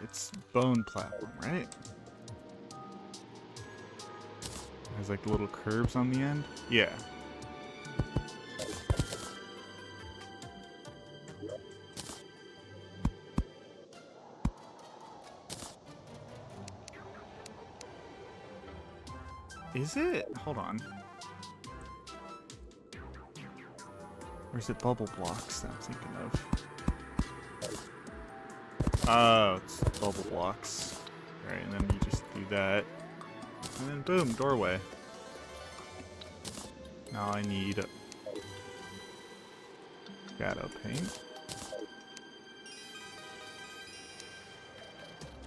It's bone platform, right? Has like little curves on the end? Yeah. Is it? Hold on. Or is it bubble blocks that I'm thinking of? Oh, it's bubble blocks. Alright, and then you just do that. And then boom, doorway. Now I need shadow paint.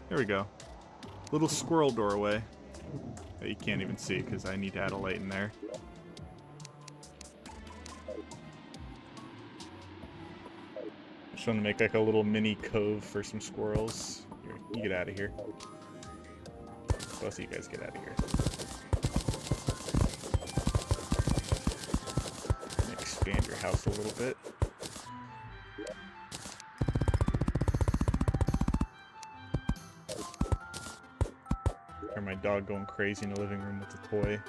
There we go. Little squirrel doorway that you can't even see because I need to add a light in there. Just want to make like a little mini cove for some squirrels. Here, you get out of here. Both of you guys get out of here. And expand your house a little bit. Hear my dog going crazy in the living room with the toy.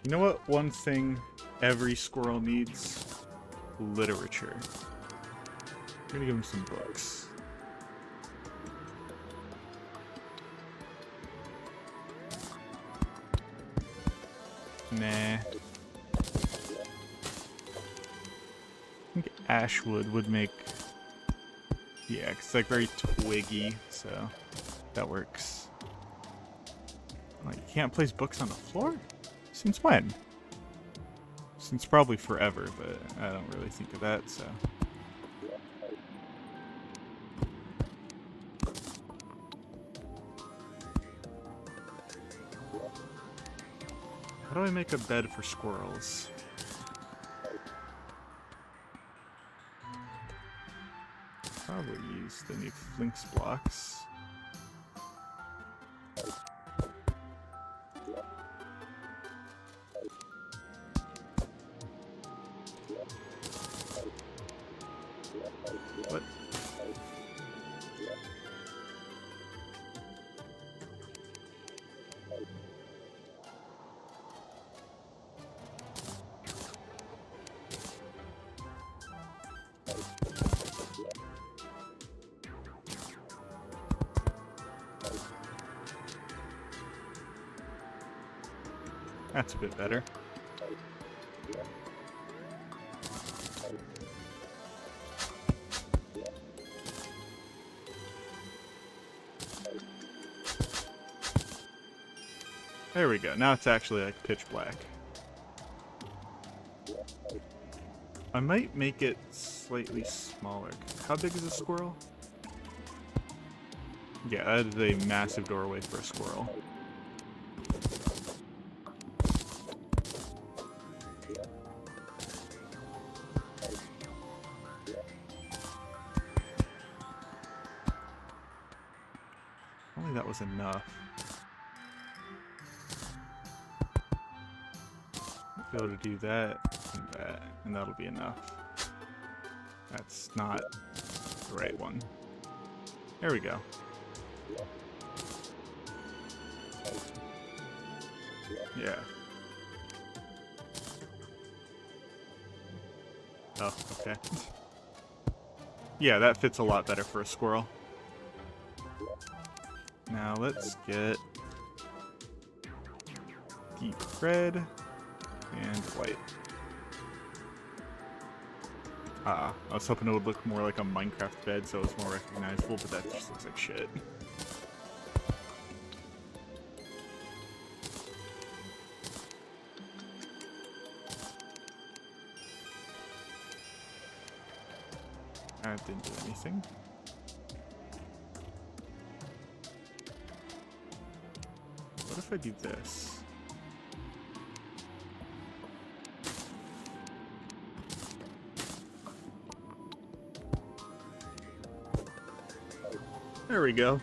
You know what one thing every squirrel needs? Literature. I'm gonna give him some books. Nah. I think Ashwood would make... Yeah, it's like very twiggy, so that works. Oh, you can't place books on the floor? Since when? Since probably forever, but I don't really think of that, so... How do I make a bed for squirrels? Probably use the new flinks blocks. What? That's a bit better. There we go. Now it's actually like pitch black. I might make it slightly smaller. How big is a squirrel? Yeah, that is a massive doorway for a squirrel. Only that was enough. Be able to do that and that, and that'll be enough. That's not the right one. There we go. Yeah. Oh, okay. Yeah, that fits a lot better for a squirrel. Now let's get deep red and white. I was hoping it would look more like a Minecraft bed so it was more recognizable, but that just looks like shit. That didn't do anything. What if I do this? There we go.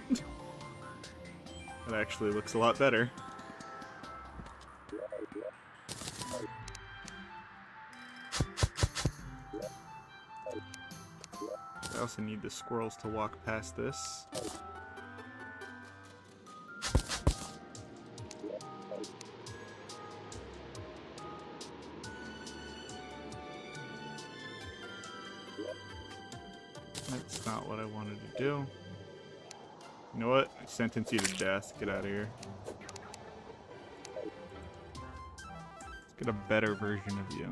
That actually looks a lot better. I also need the squirrels to walk past this. That's not what I wanted to do. You know what? I sentence you to death. Get out of here. Let's get a better version of you.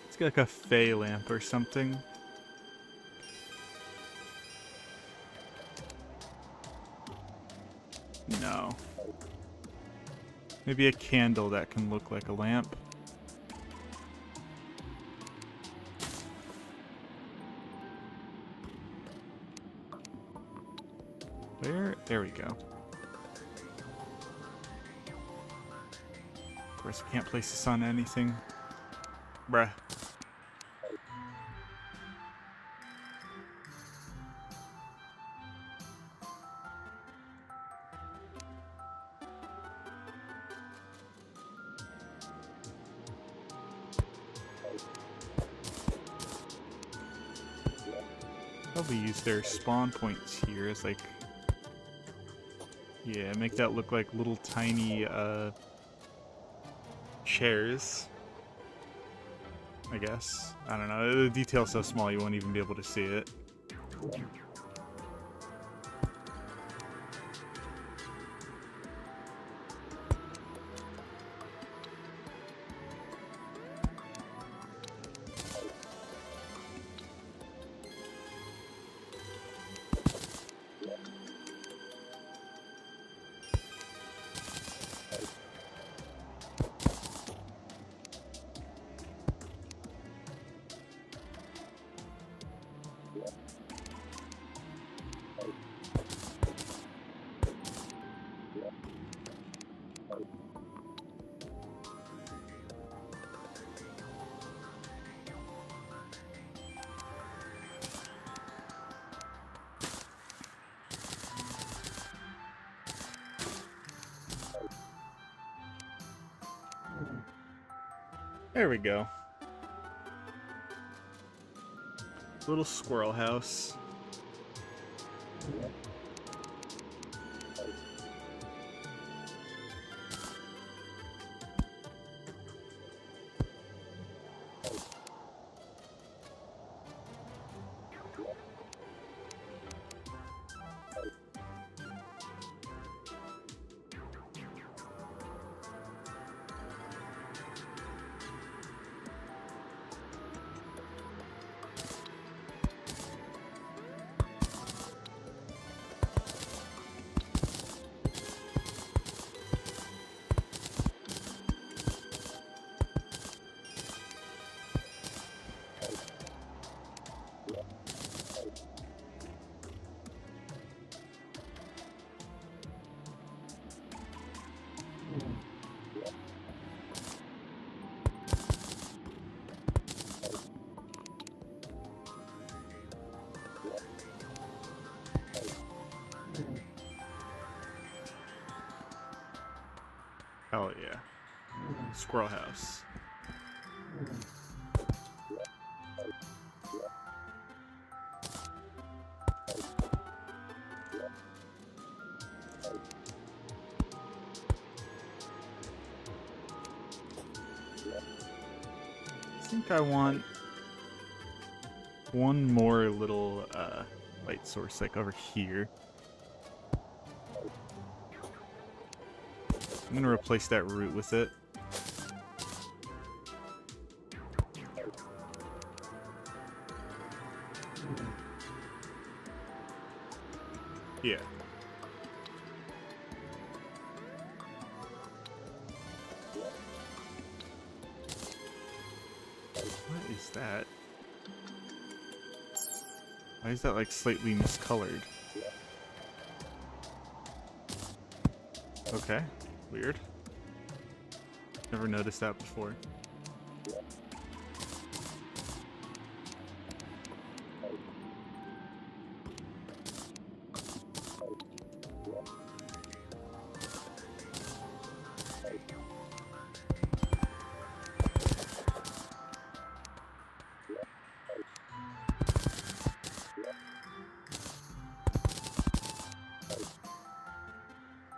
Let's get like a fey lamp or something. No. Maybe a candle that can look like a lamp. Where? There we go. Of course, I can't place this on anything. Bruh. Probably use their spawn points here as like, yeah, make that look like little tiny chairs, I guess. I don't know, the detail's so small you won't even be able to see it. There we go. Little squirrel house. Hell yeah. Squirrel house. I think I want one more little light source like over here. I'm gonna replace that root with it. Yeah. What is that? Why is that like slightly miscolored? Okay, weird. Never noticed that before.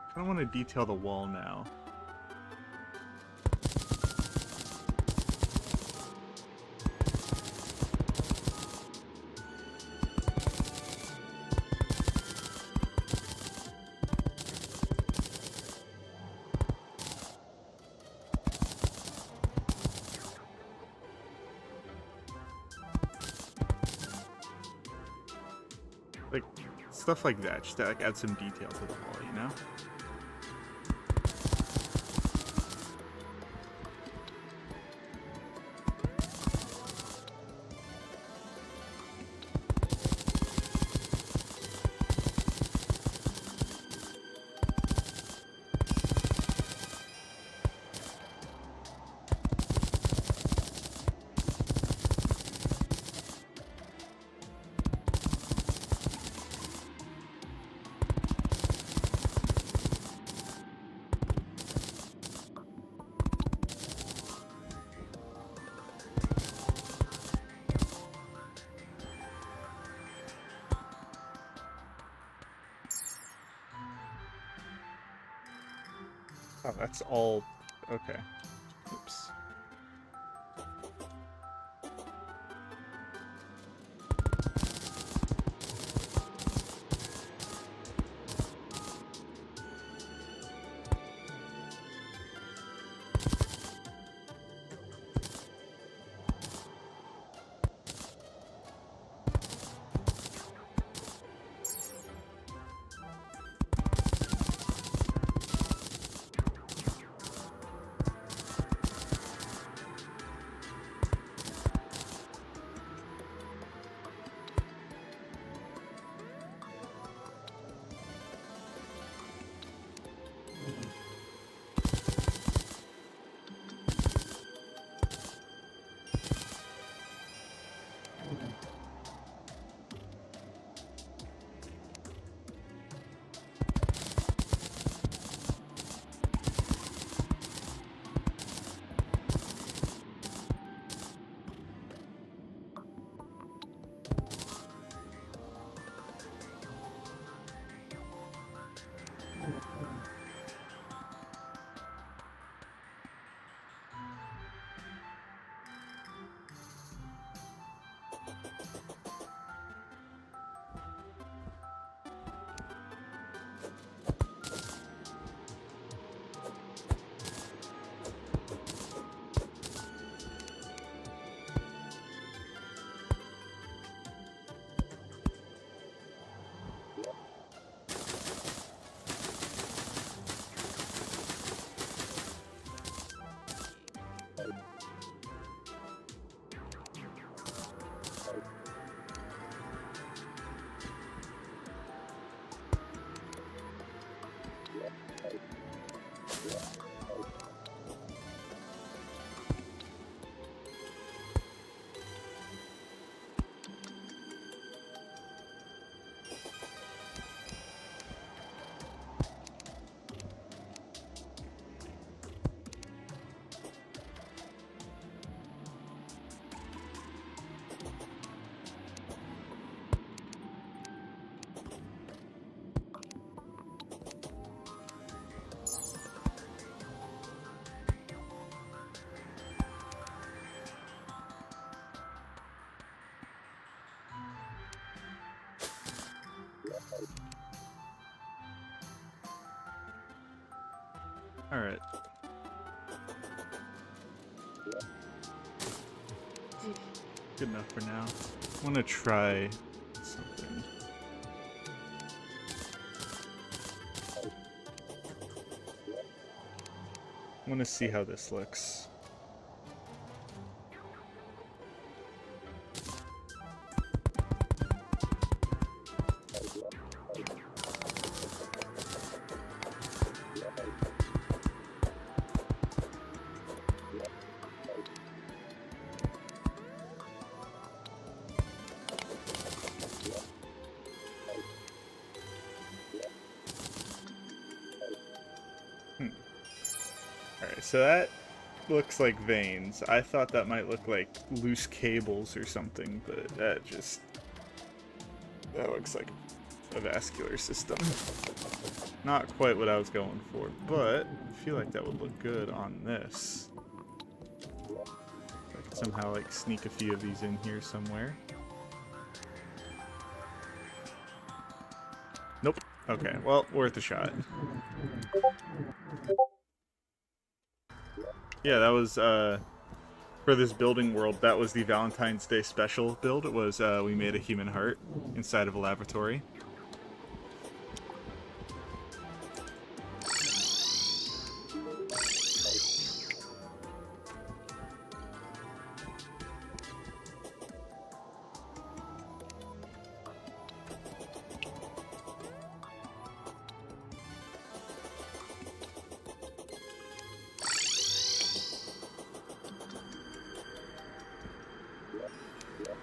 I don't want to detail the wall now. Like, stuff like that, just to like add some detail to the wall, you know? Oh, that's all. Okay. Oops. Alright. Good enough for now. I want to try something. I want to see how this looks. Alright, so that looks like veins. I thought that might look like loose cables or something, but that looks like a vascular system. Not quite what I was going for, but I feel like that would look good on this. I could somehow like sneak a few of these in here somewhere. Nope. Okay, well, worth a shot. Yeah, that was, for this building world, that was the Valentine's Day special build. It was, we made a human heart inside of a laboratory.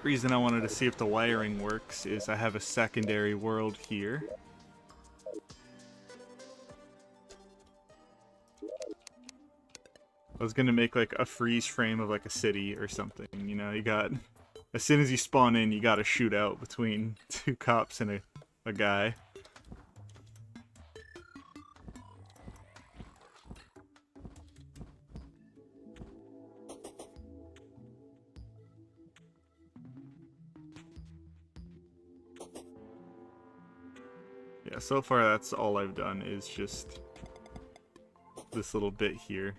Reason I wanted to see if the wiring works is I have a secondary world here. I was gonna make like a freeze frame of like a city or something, you know, you got, as soon as you spawn in, you gotta shoot out between two cops and a guy. Yeah, so far that's all I've done is just this little bit here.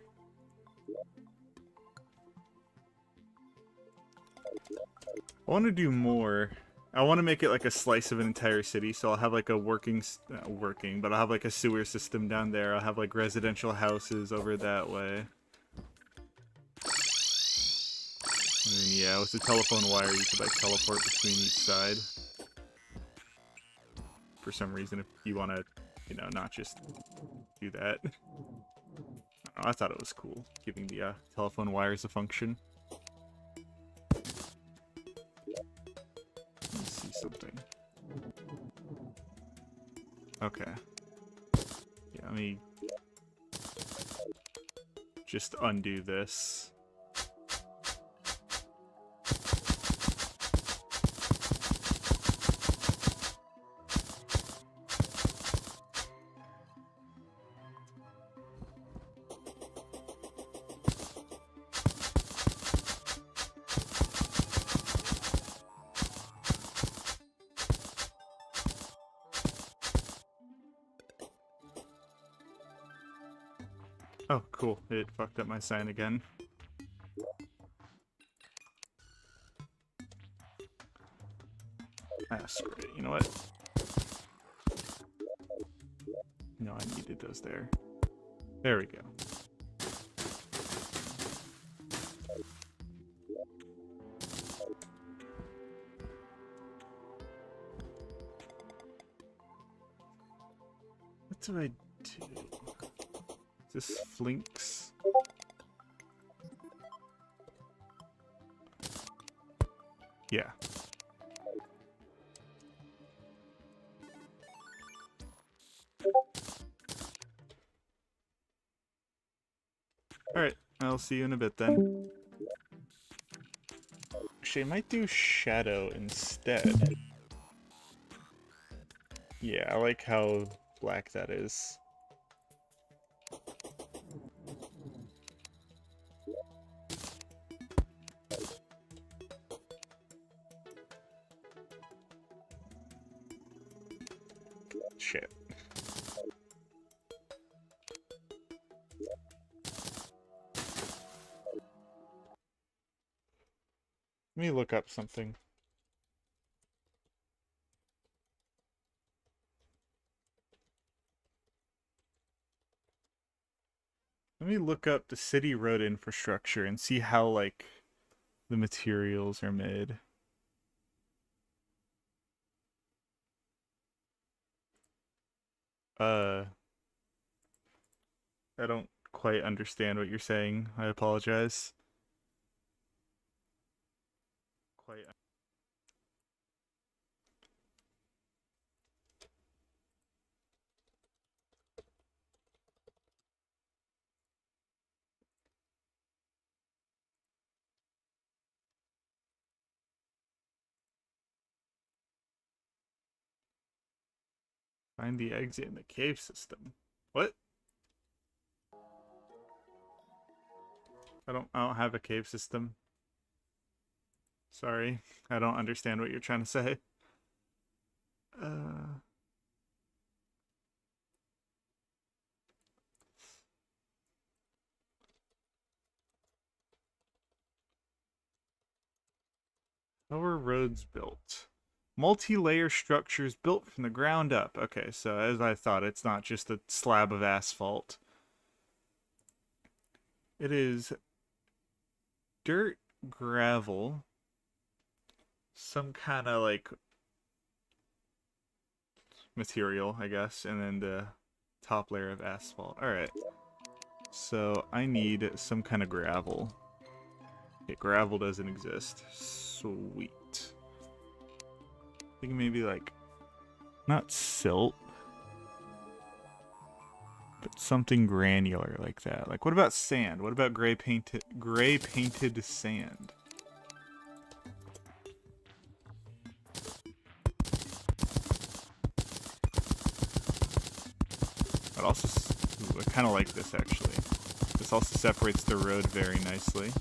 I want to do more. I want to make it like a slice of an entire city, so I'll have like a but I'll have like a sewer system down there. I'll have like residential houses over that way. And then, yeah, with the telephone wire, you could like teleport between each side. For some reason, if you want to, you know, not just do that. I thought it was cool, giving the telephone wires a function. Let's see something. Okay. Yeah, let me just undo this. Oh, cool. It fucked up my sign again. Ah, screw it. You know what? No, I needed those there. There we go. What do I do? Is this Flinks? Yeah. Alright, I'll see you in a bit then. Actually, I might do Shadow instead. Yeah, I like how black that is. Shit. Let me look up something. Let me look up the city road infrastructure and see how, like, the materials are made. I don't quite understand what you're saying. I apologize. Quite. Find the exit in the cave system. What? I don't have a cave system. Sorry. I don't understand what you're trying to say. Uh How are roads built? Multi-layer structures built from the ground up. Okay, so as I thought, it's not just a slab of asphalt. It is dirt, gravel, some kind of like material, I guess, and then the top layer of asphalt. Alright. So I need some kind of gravel. Okay, gravel doesn't exist. Sweet. I think maybe like, not silt, but something granular like that. Like, what about sand? What about gray painted sand? It also, ooh, I kind of like this actually. This also separates the road very nicely.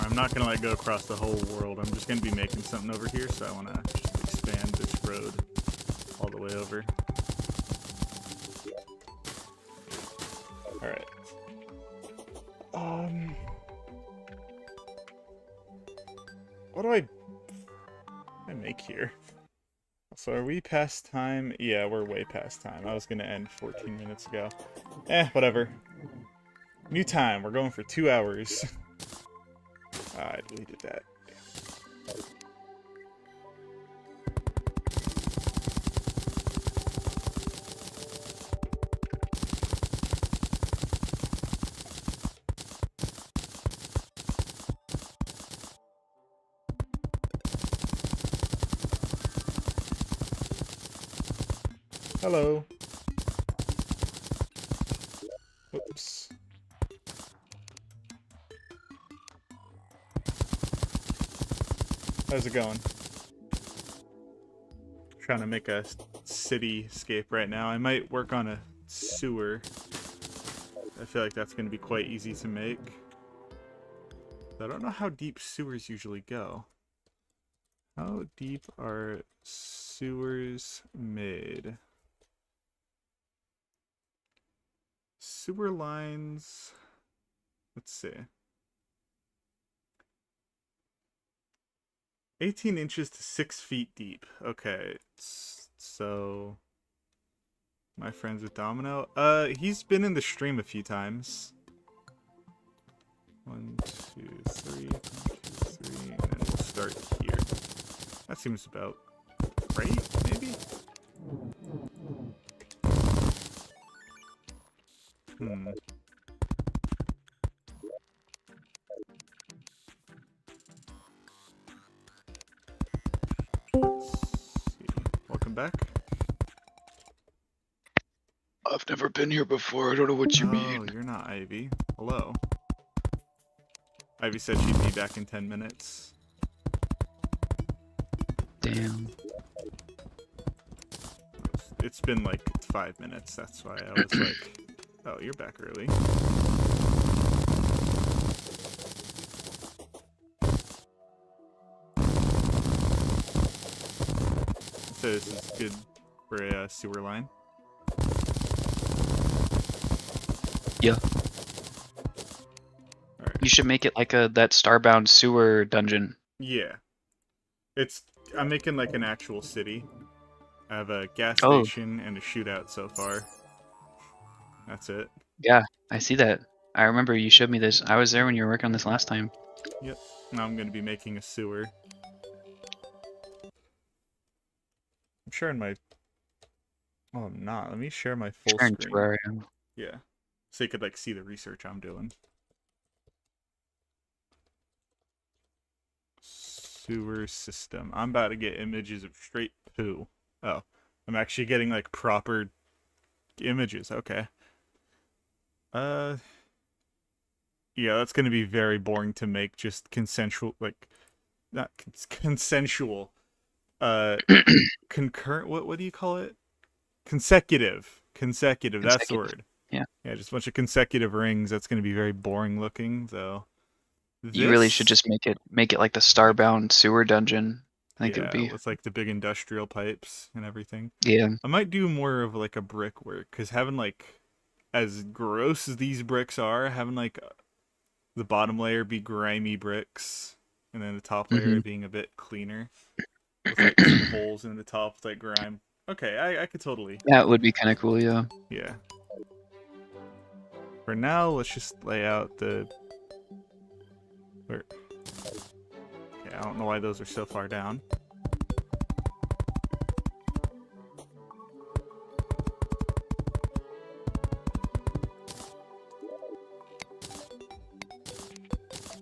I'm not gonna go across the whole world. I'm just gonna be making something over here, so I wanna just expand this road all the way over. Alright. What do I make here? So are we past time? Yeah, we're way past time. I was gonna end 14 minutes ago. Whatever. New time. We're going for 2 hours. I deleted that. Hello. Oops. How's it going? Trying to make a cityscape right now. I might work on a sewer. I feel like that's going to be quite easy to make. I don't know how deep sewers usually go. How deep are sewers made? Sewer lines... Let's see. 18 inches to 6 feet deep. Okay, so... My friends with Domino. He's been in the stream a few times. 1, 2, 3, 1, 2, 3, and then we'll start here. That seems about right, maybe? Let's see. Welcome back. I've never been here before. I don't know what you mean. Oh, you're not Ivy. Hello. Ivy said she'd be back in 10 minutes. Damn. It's been like 5 minutes. That's why I was like, oh, you're back early. So this is good for a sewer line. Yeah. Alright. You should make it like that starbound sewer dungeon. Yeah. I'm making like an actual city. I have a gas station and a shootout so far. That's it. Yeah, I see that. I remember you showed me this. I was there when you were working on this last time. Yep. Now I'm going to be making a sewer. I'm sharing my... Oh, I'm not. Let me share my full screen. Terraria. Yeah. So you could like see the research I'm doing. Sewer system. I'm about to get images of straight poo. Oh. I'm actually getting like proper images. Okay. Yeah, that's going to be very boring to make. Just consensual, like, not consensual. Concurrent. What do you call it? Consecutive. That's the word. Yeah. Yeah, just a bunch of consecutive rings. That's going to be very boring looking, though. You really should just make it like the starbound sewer dungeon. I think it would be with like the big industrial pipes and everything. Yeah. I might do more of like a brickwork, because having like, as gross as these bricks are, having like the bottom layer be grimy bricks and then the top layer being a bit cleaner with like some holes in the top with like grime. Okay, I could totally. Yeah, it would be kind of cool, yeah. Yeah. For now, let's just lay out the... Where... Okay, I don't know why those are so far down.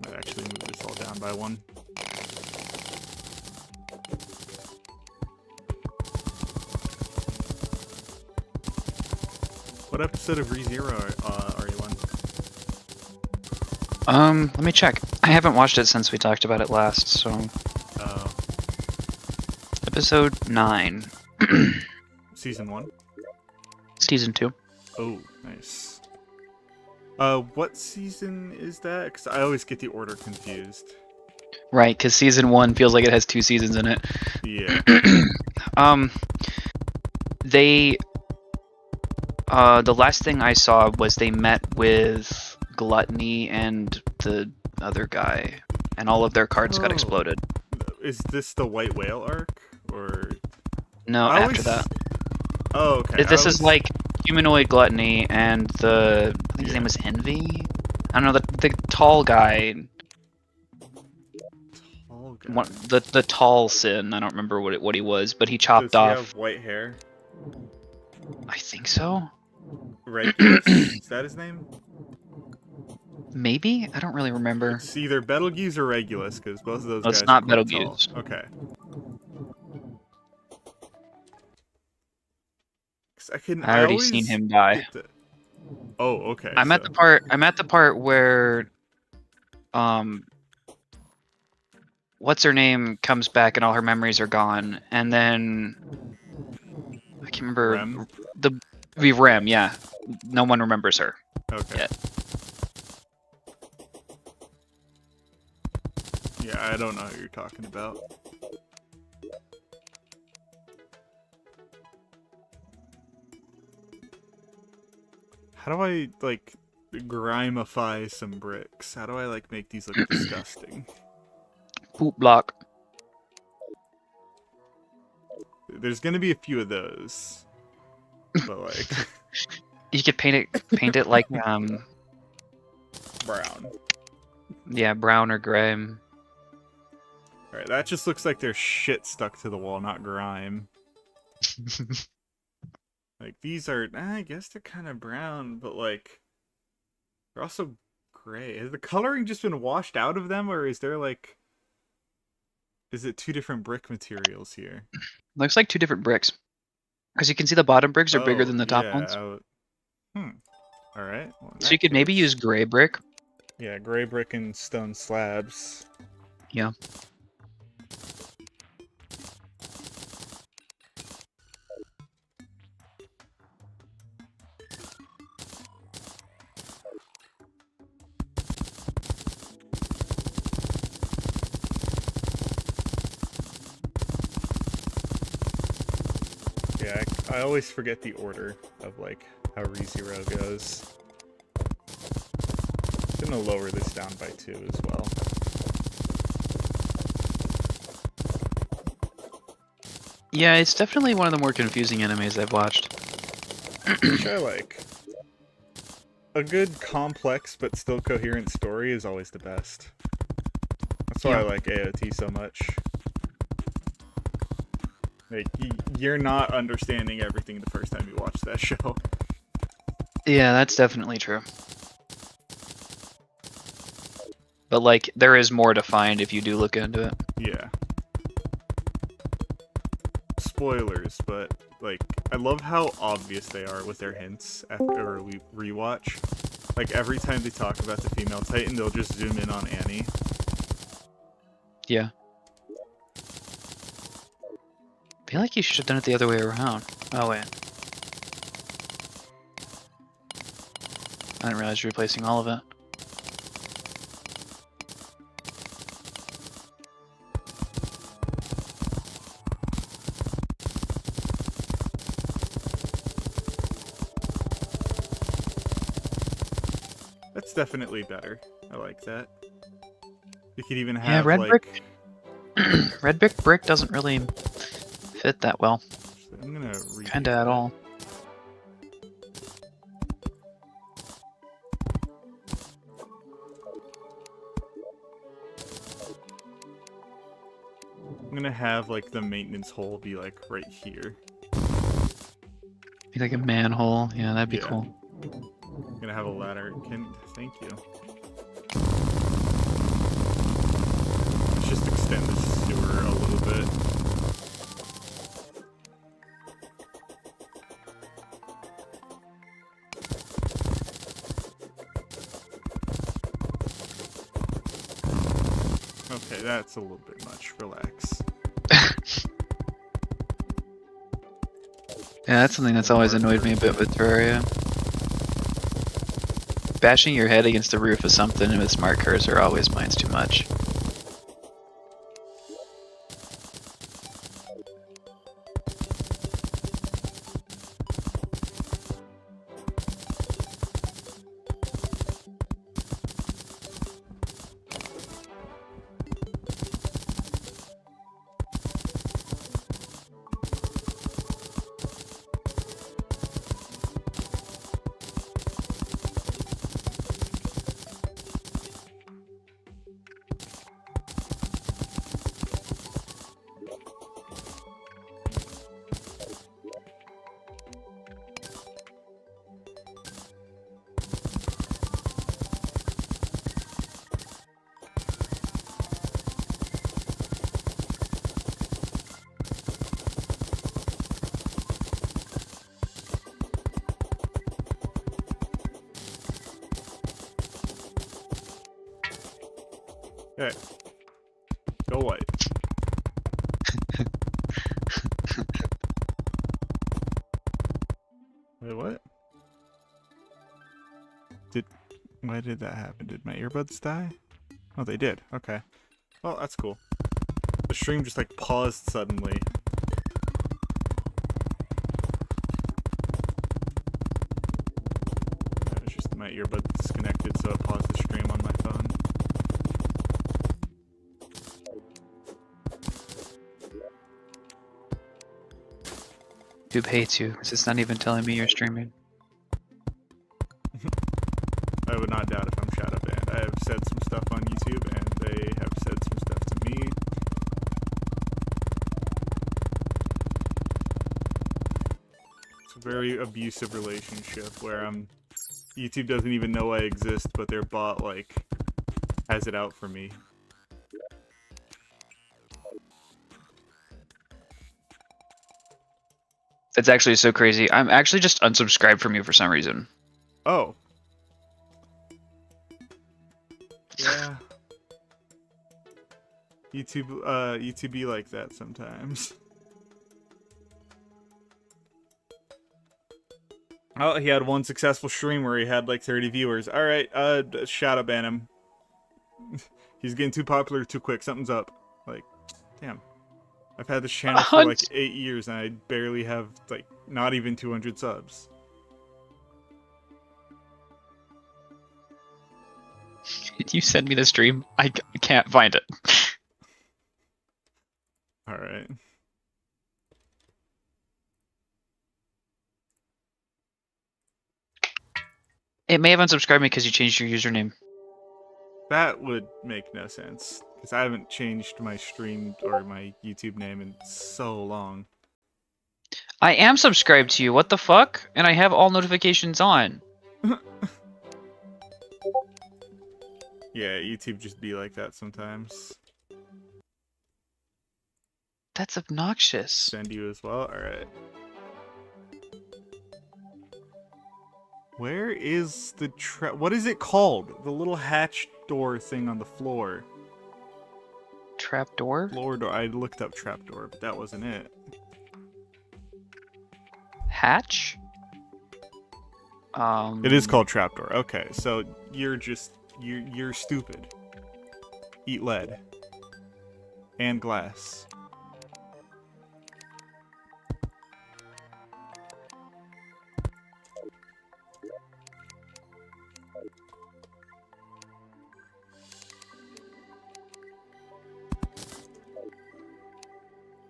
Might actually move this all down by one. What episode of ReZero are you on? Let me check. I haven't watched it since we talked about it last, so... Episode 9. Season 1? Season 2. Oh, nice. What season is that? Because I always get the order confused. Right, because Season 1 feels like it has 2 seasons in it. Yeah. The last thing I saw was they met with Gluttony and the other guy, and all of their cards got exploded. Is this the White Whale arc, or...? No, after that. Oh, okay. This is like Humanoid Gluttony and the... I think his name was Envy? I don't know, the tall guy. Tall guy? The tall Sin, I don't remember what he was, but he chopped off... Does he have white hair? I think so. Regulus? Is that his name? Maybe? I don't really remember. It's either Betelgeuse or Regulus, because both of those guys it's not are quite Betelgeuse. Tall. Okay. 'Cause I I already seen always him die. get the. Oh, okay. I'm at So the part. I'm at the part where, um, what's her name comes back and all her memories are gone, and then I can't remember Rem. the Rem. Yeah, no one remembers her Okay. yet. Yeah, I don't know who you're talking about. How do I like grimify some bricks? How do I like make these look disgusting? Poop block. There's gonna be a few of those, but like You could paint it like brown. yeah, brown or gray. All right, that just looks like there's shit stuck to the wall, not grime. Like these are, I guess they're kind of brown, but like they're also gray. Has the coloring just been washed out of them, or is there like, is it two different brick materials here? Looks like two different bricks. Because you can see the bottom bricks are bigger Oh, than the top yeah. ones. All right. Well, So you could maybe use gray brick. Yeah, gray brick and stone slabs. Yeah. Yeah, I always forget the order of like how ReZero goes. I'm gonna lower this down by 2 as well. Yeah, it's definitely one of the more confusing enemies I've watched. Which I like. A good, complex, but still coherent story is always the best. That's why I like AOT so much. Like, you're not understanding everything the first time you watch that show. Yeah, that's definitely true. But, like, there is more to find if you do look into it. Yeah. Spoilers, but, like, I love how obvious they are with their hints after a rewatch. Like, every time they talk about the female Titan, they'll just zoom in on Annie. Yeah. I feel like you should have done it the other way around. Oh, wait. I didn't realize you were replacing all of it. That's definitely better. I like that. You could even have, Yeah, red like... brick. Red brick doesn't really fit that well. I'm gonna Kinda at all. I'm gonna have, like, the maintenance hole be, like, right here. Be like a manhole. Yeah, that'd be cool. I'm gonna have a ladder. Thank you. Let's just extend the sewer a little bit. Okay, that's a little bit much. Relax. Yeah, that's something that's always annoyed me a bit with Terraria. Bashing your head against the roof of something with smart cursor always minds too much. Okay. Go white. Wait, what? Why did that happen? Did my earbuds die? Oh, they did. Okay. Well, that's cool. The stream just like paused suddenly. It was just my earbud disconnected, so it paused the stream on my phone. YouTube hates you because it's not even telling me you're streaming. I would not doubt if I'm shadow banned. I have said some stuff on YouTube, and they have said some stuff to me. It's a very abusive relationship where YouTube doesn't even know I exist, but their bot like has it out for me. That's actually so crazy. I'm actually just unsubscribed from you for some reason. Oh. Yeah. YouTube be like that sometimes. Oh, he had one successful stream where he had like 30 viewers. Alright, shadow ban him. He's getting too popular too quick. Something's up. Like, damn. I've had this channel for like 8 years and I barely have like not even 200 subs. Did you send me the stream? I can't find it. Alright. It may have unsubscribed me because you changed your username. That would make no sense. Because I haven't changed my stream or my YouTube name in so long. I am subscribed to you, what the fuck? And I have all notifications on. Yeah, YouTube just be like that sometimes. That's obnoxious. Send you as well? Alright. Where is the what is it called? The little hatch door thing on the floor. Trapdoor? Floor door. I looked up trapdoor, but that wasn't it. Hatch? It is called trapdoor. Okay, so you're just you're stupid. Eat lead. And glass.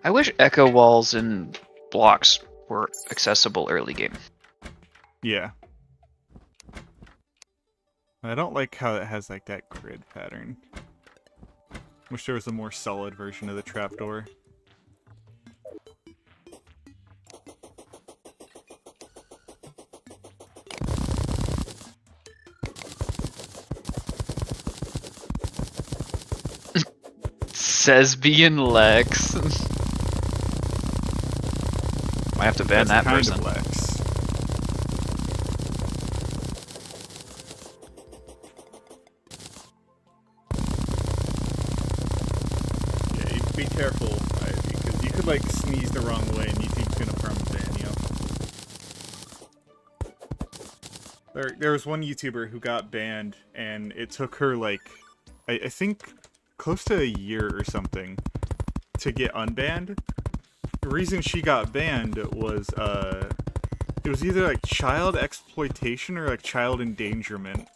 I wish echo walls and blocks were accessible early game. Yeah. I don't like how it has like that grid pattern. Wish there was a more solid version of the trapdoor. Sesbian Lex. I have to ban that Kind person. of Lex. Yeah, you be careful, because you could like sneeze the wrong way and YouTube's gonna perma ban you. There was one YouTuber who got banned, and it took her like, I think, close to a year or something to get unbanned. The reason she got banned was, it was either like child exploitation or like child endangerment.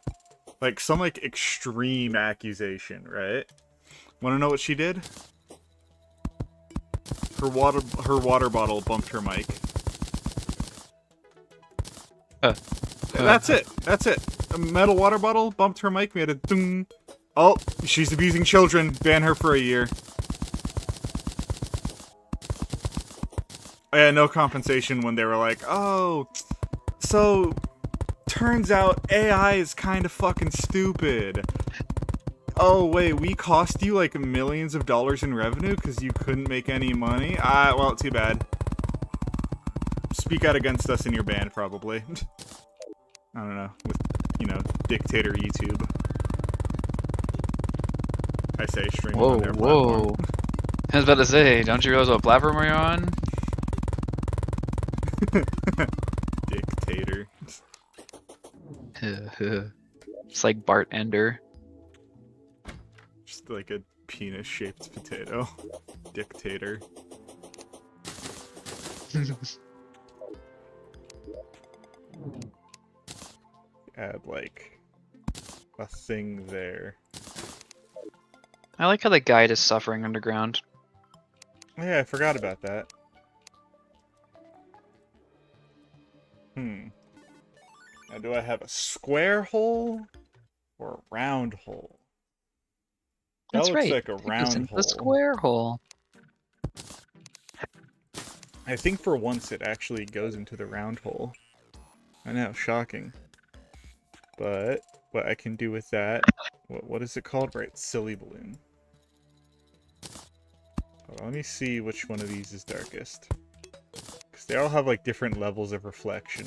Like some like extreme accusation, right? Wanna know what she did? Her water bottle bumped her mic. That's it. That's it. A metal water bottle bumped her mic. We had a dung. Oh, she's abusing children. Ban her for a year. Yeah, no compensation when they were like, oh, so turns out AI is kind of fucking stupid. Oh, wait, we cost you like millions of dollars in revenue because you couldn't make any money? Well, too bad. Speak out against us in your band, probably. I don't know, with, you know, dictator YouTube. I say streaming Whoa, on their platform. whoa. I was about to say, don't you realize what platform are you on? Dictator. It's like Bart Ender. Just like a penis-shaped potato. Dictator. Add like a thing there. I like how the guide is suffering underground. Oh, yeah, I forgot about that. Now, do I have a square hole or a round hole? That That's looks right. like a It goes round into hole. the square hole. I think for once it actually goes into the round hole. I know, shocking. But what I can do with that, what is it called? Right, silly balloon. Hold on, let me see which one of these is darkest. Because they all have like different levels of reflection.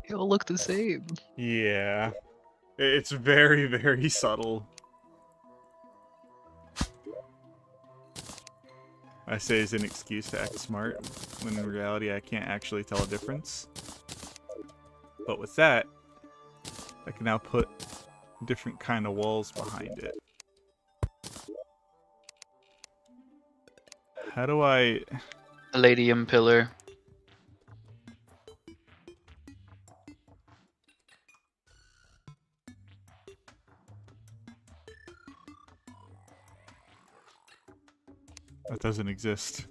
They all look the same. Yeah. It's very, very subtle. I say as an excuse to act smart, when in reality I can't actually tell a difference. But with that, I can now put different kind of walls behind it. How do I... Palladium pillar. That doesn't exist.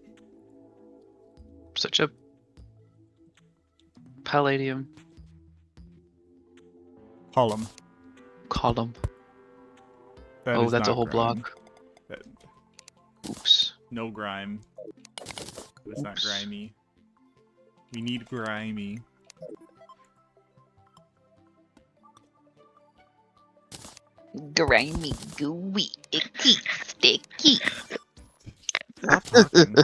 Such a palladium Column. column. That Oh, is that's a not whole grime. block. That, Oops. no grime. It's not Oops. grimy. We need grimy. Grimy, gooey, icky, sticky. Stop talking.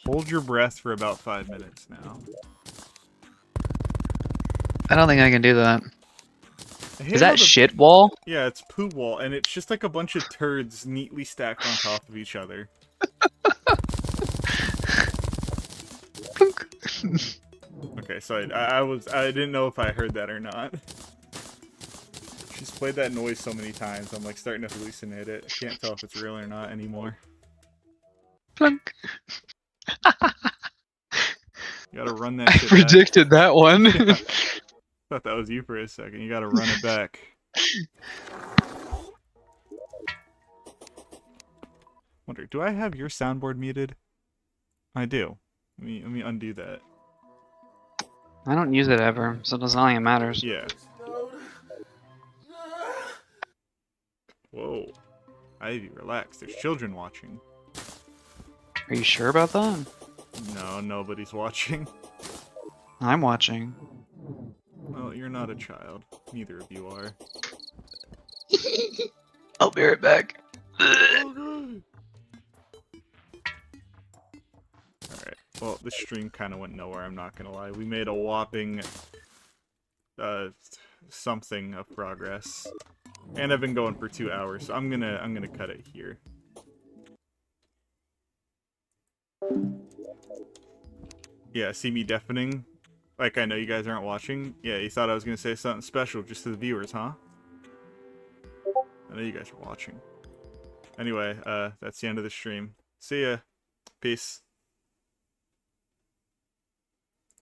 Hold your breath for about 5 minutes now. I don't think I can do that. I hate Is how that shit wall? Yeah, it's poo wall, and it's just like a bunch of turds neatly stacked on top of each other. Okay, so I didn't know if I heard that or not. She's played that noise so many times, I'm like starting to hallucinate it. I can't tell if it's real or not anymore. Plunk. You gotta run that I shit back. predicted that one. Yeah. Thought that was you for a second. You gotta run it back. Wonder, do I have your soundboard muted? I do. Let me undo that. I don't use it ever, so it doesn't like it matters. Yeah. Whoa. Ivy, relax. There's children watching. Are you sure about that? No, nobody's watching. I'm watching. Well, you're not a child. Neither of you are. I'll be right back. Okay. Alright. Well, this stream kind of went nowhere, I'm not gonna lie. We made a whopping... something of progress. And I've been going for 2 hours, so I'm gonna cut it here. Yeah, see me deafening? Like, I know you guys aren't watching. Yeah, you thought I was gonna say something special just to the viewers, huh? I know you guys are watching. Anyway, that's the end of the stream. See ya. Peace.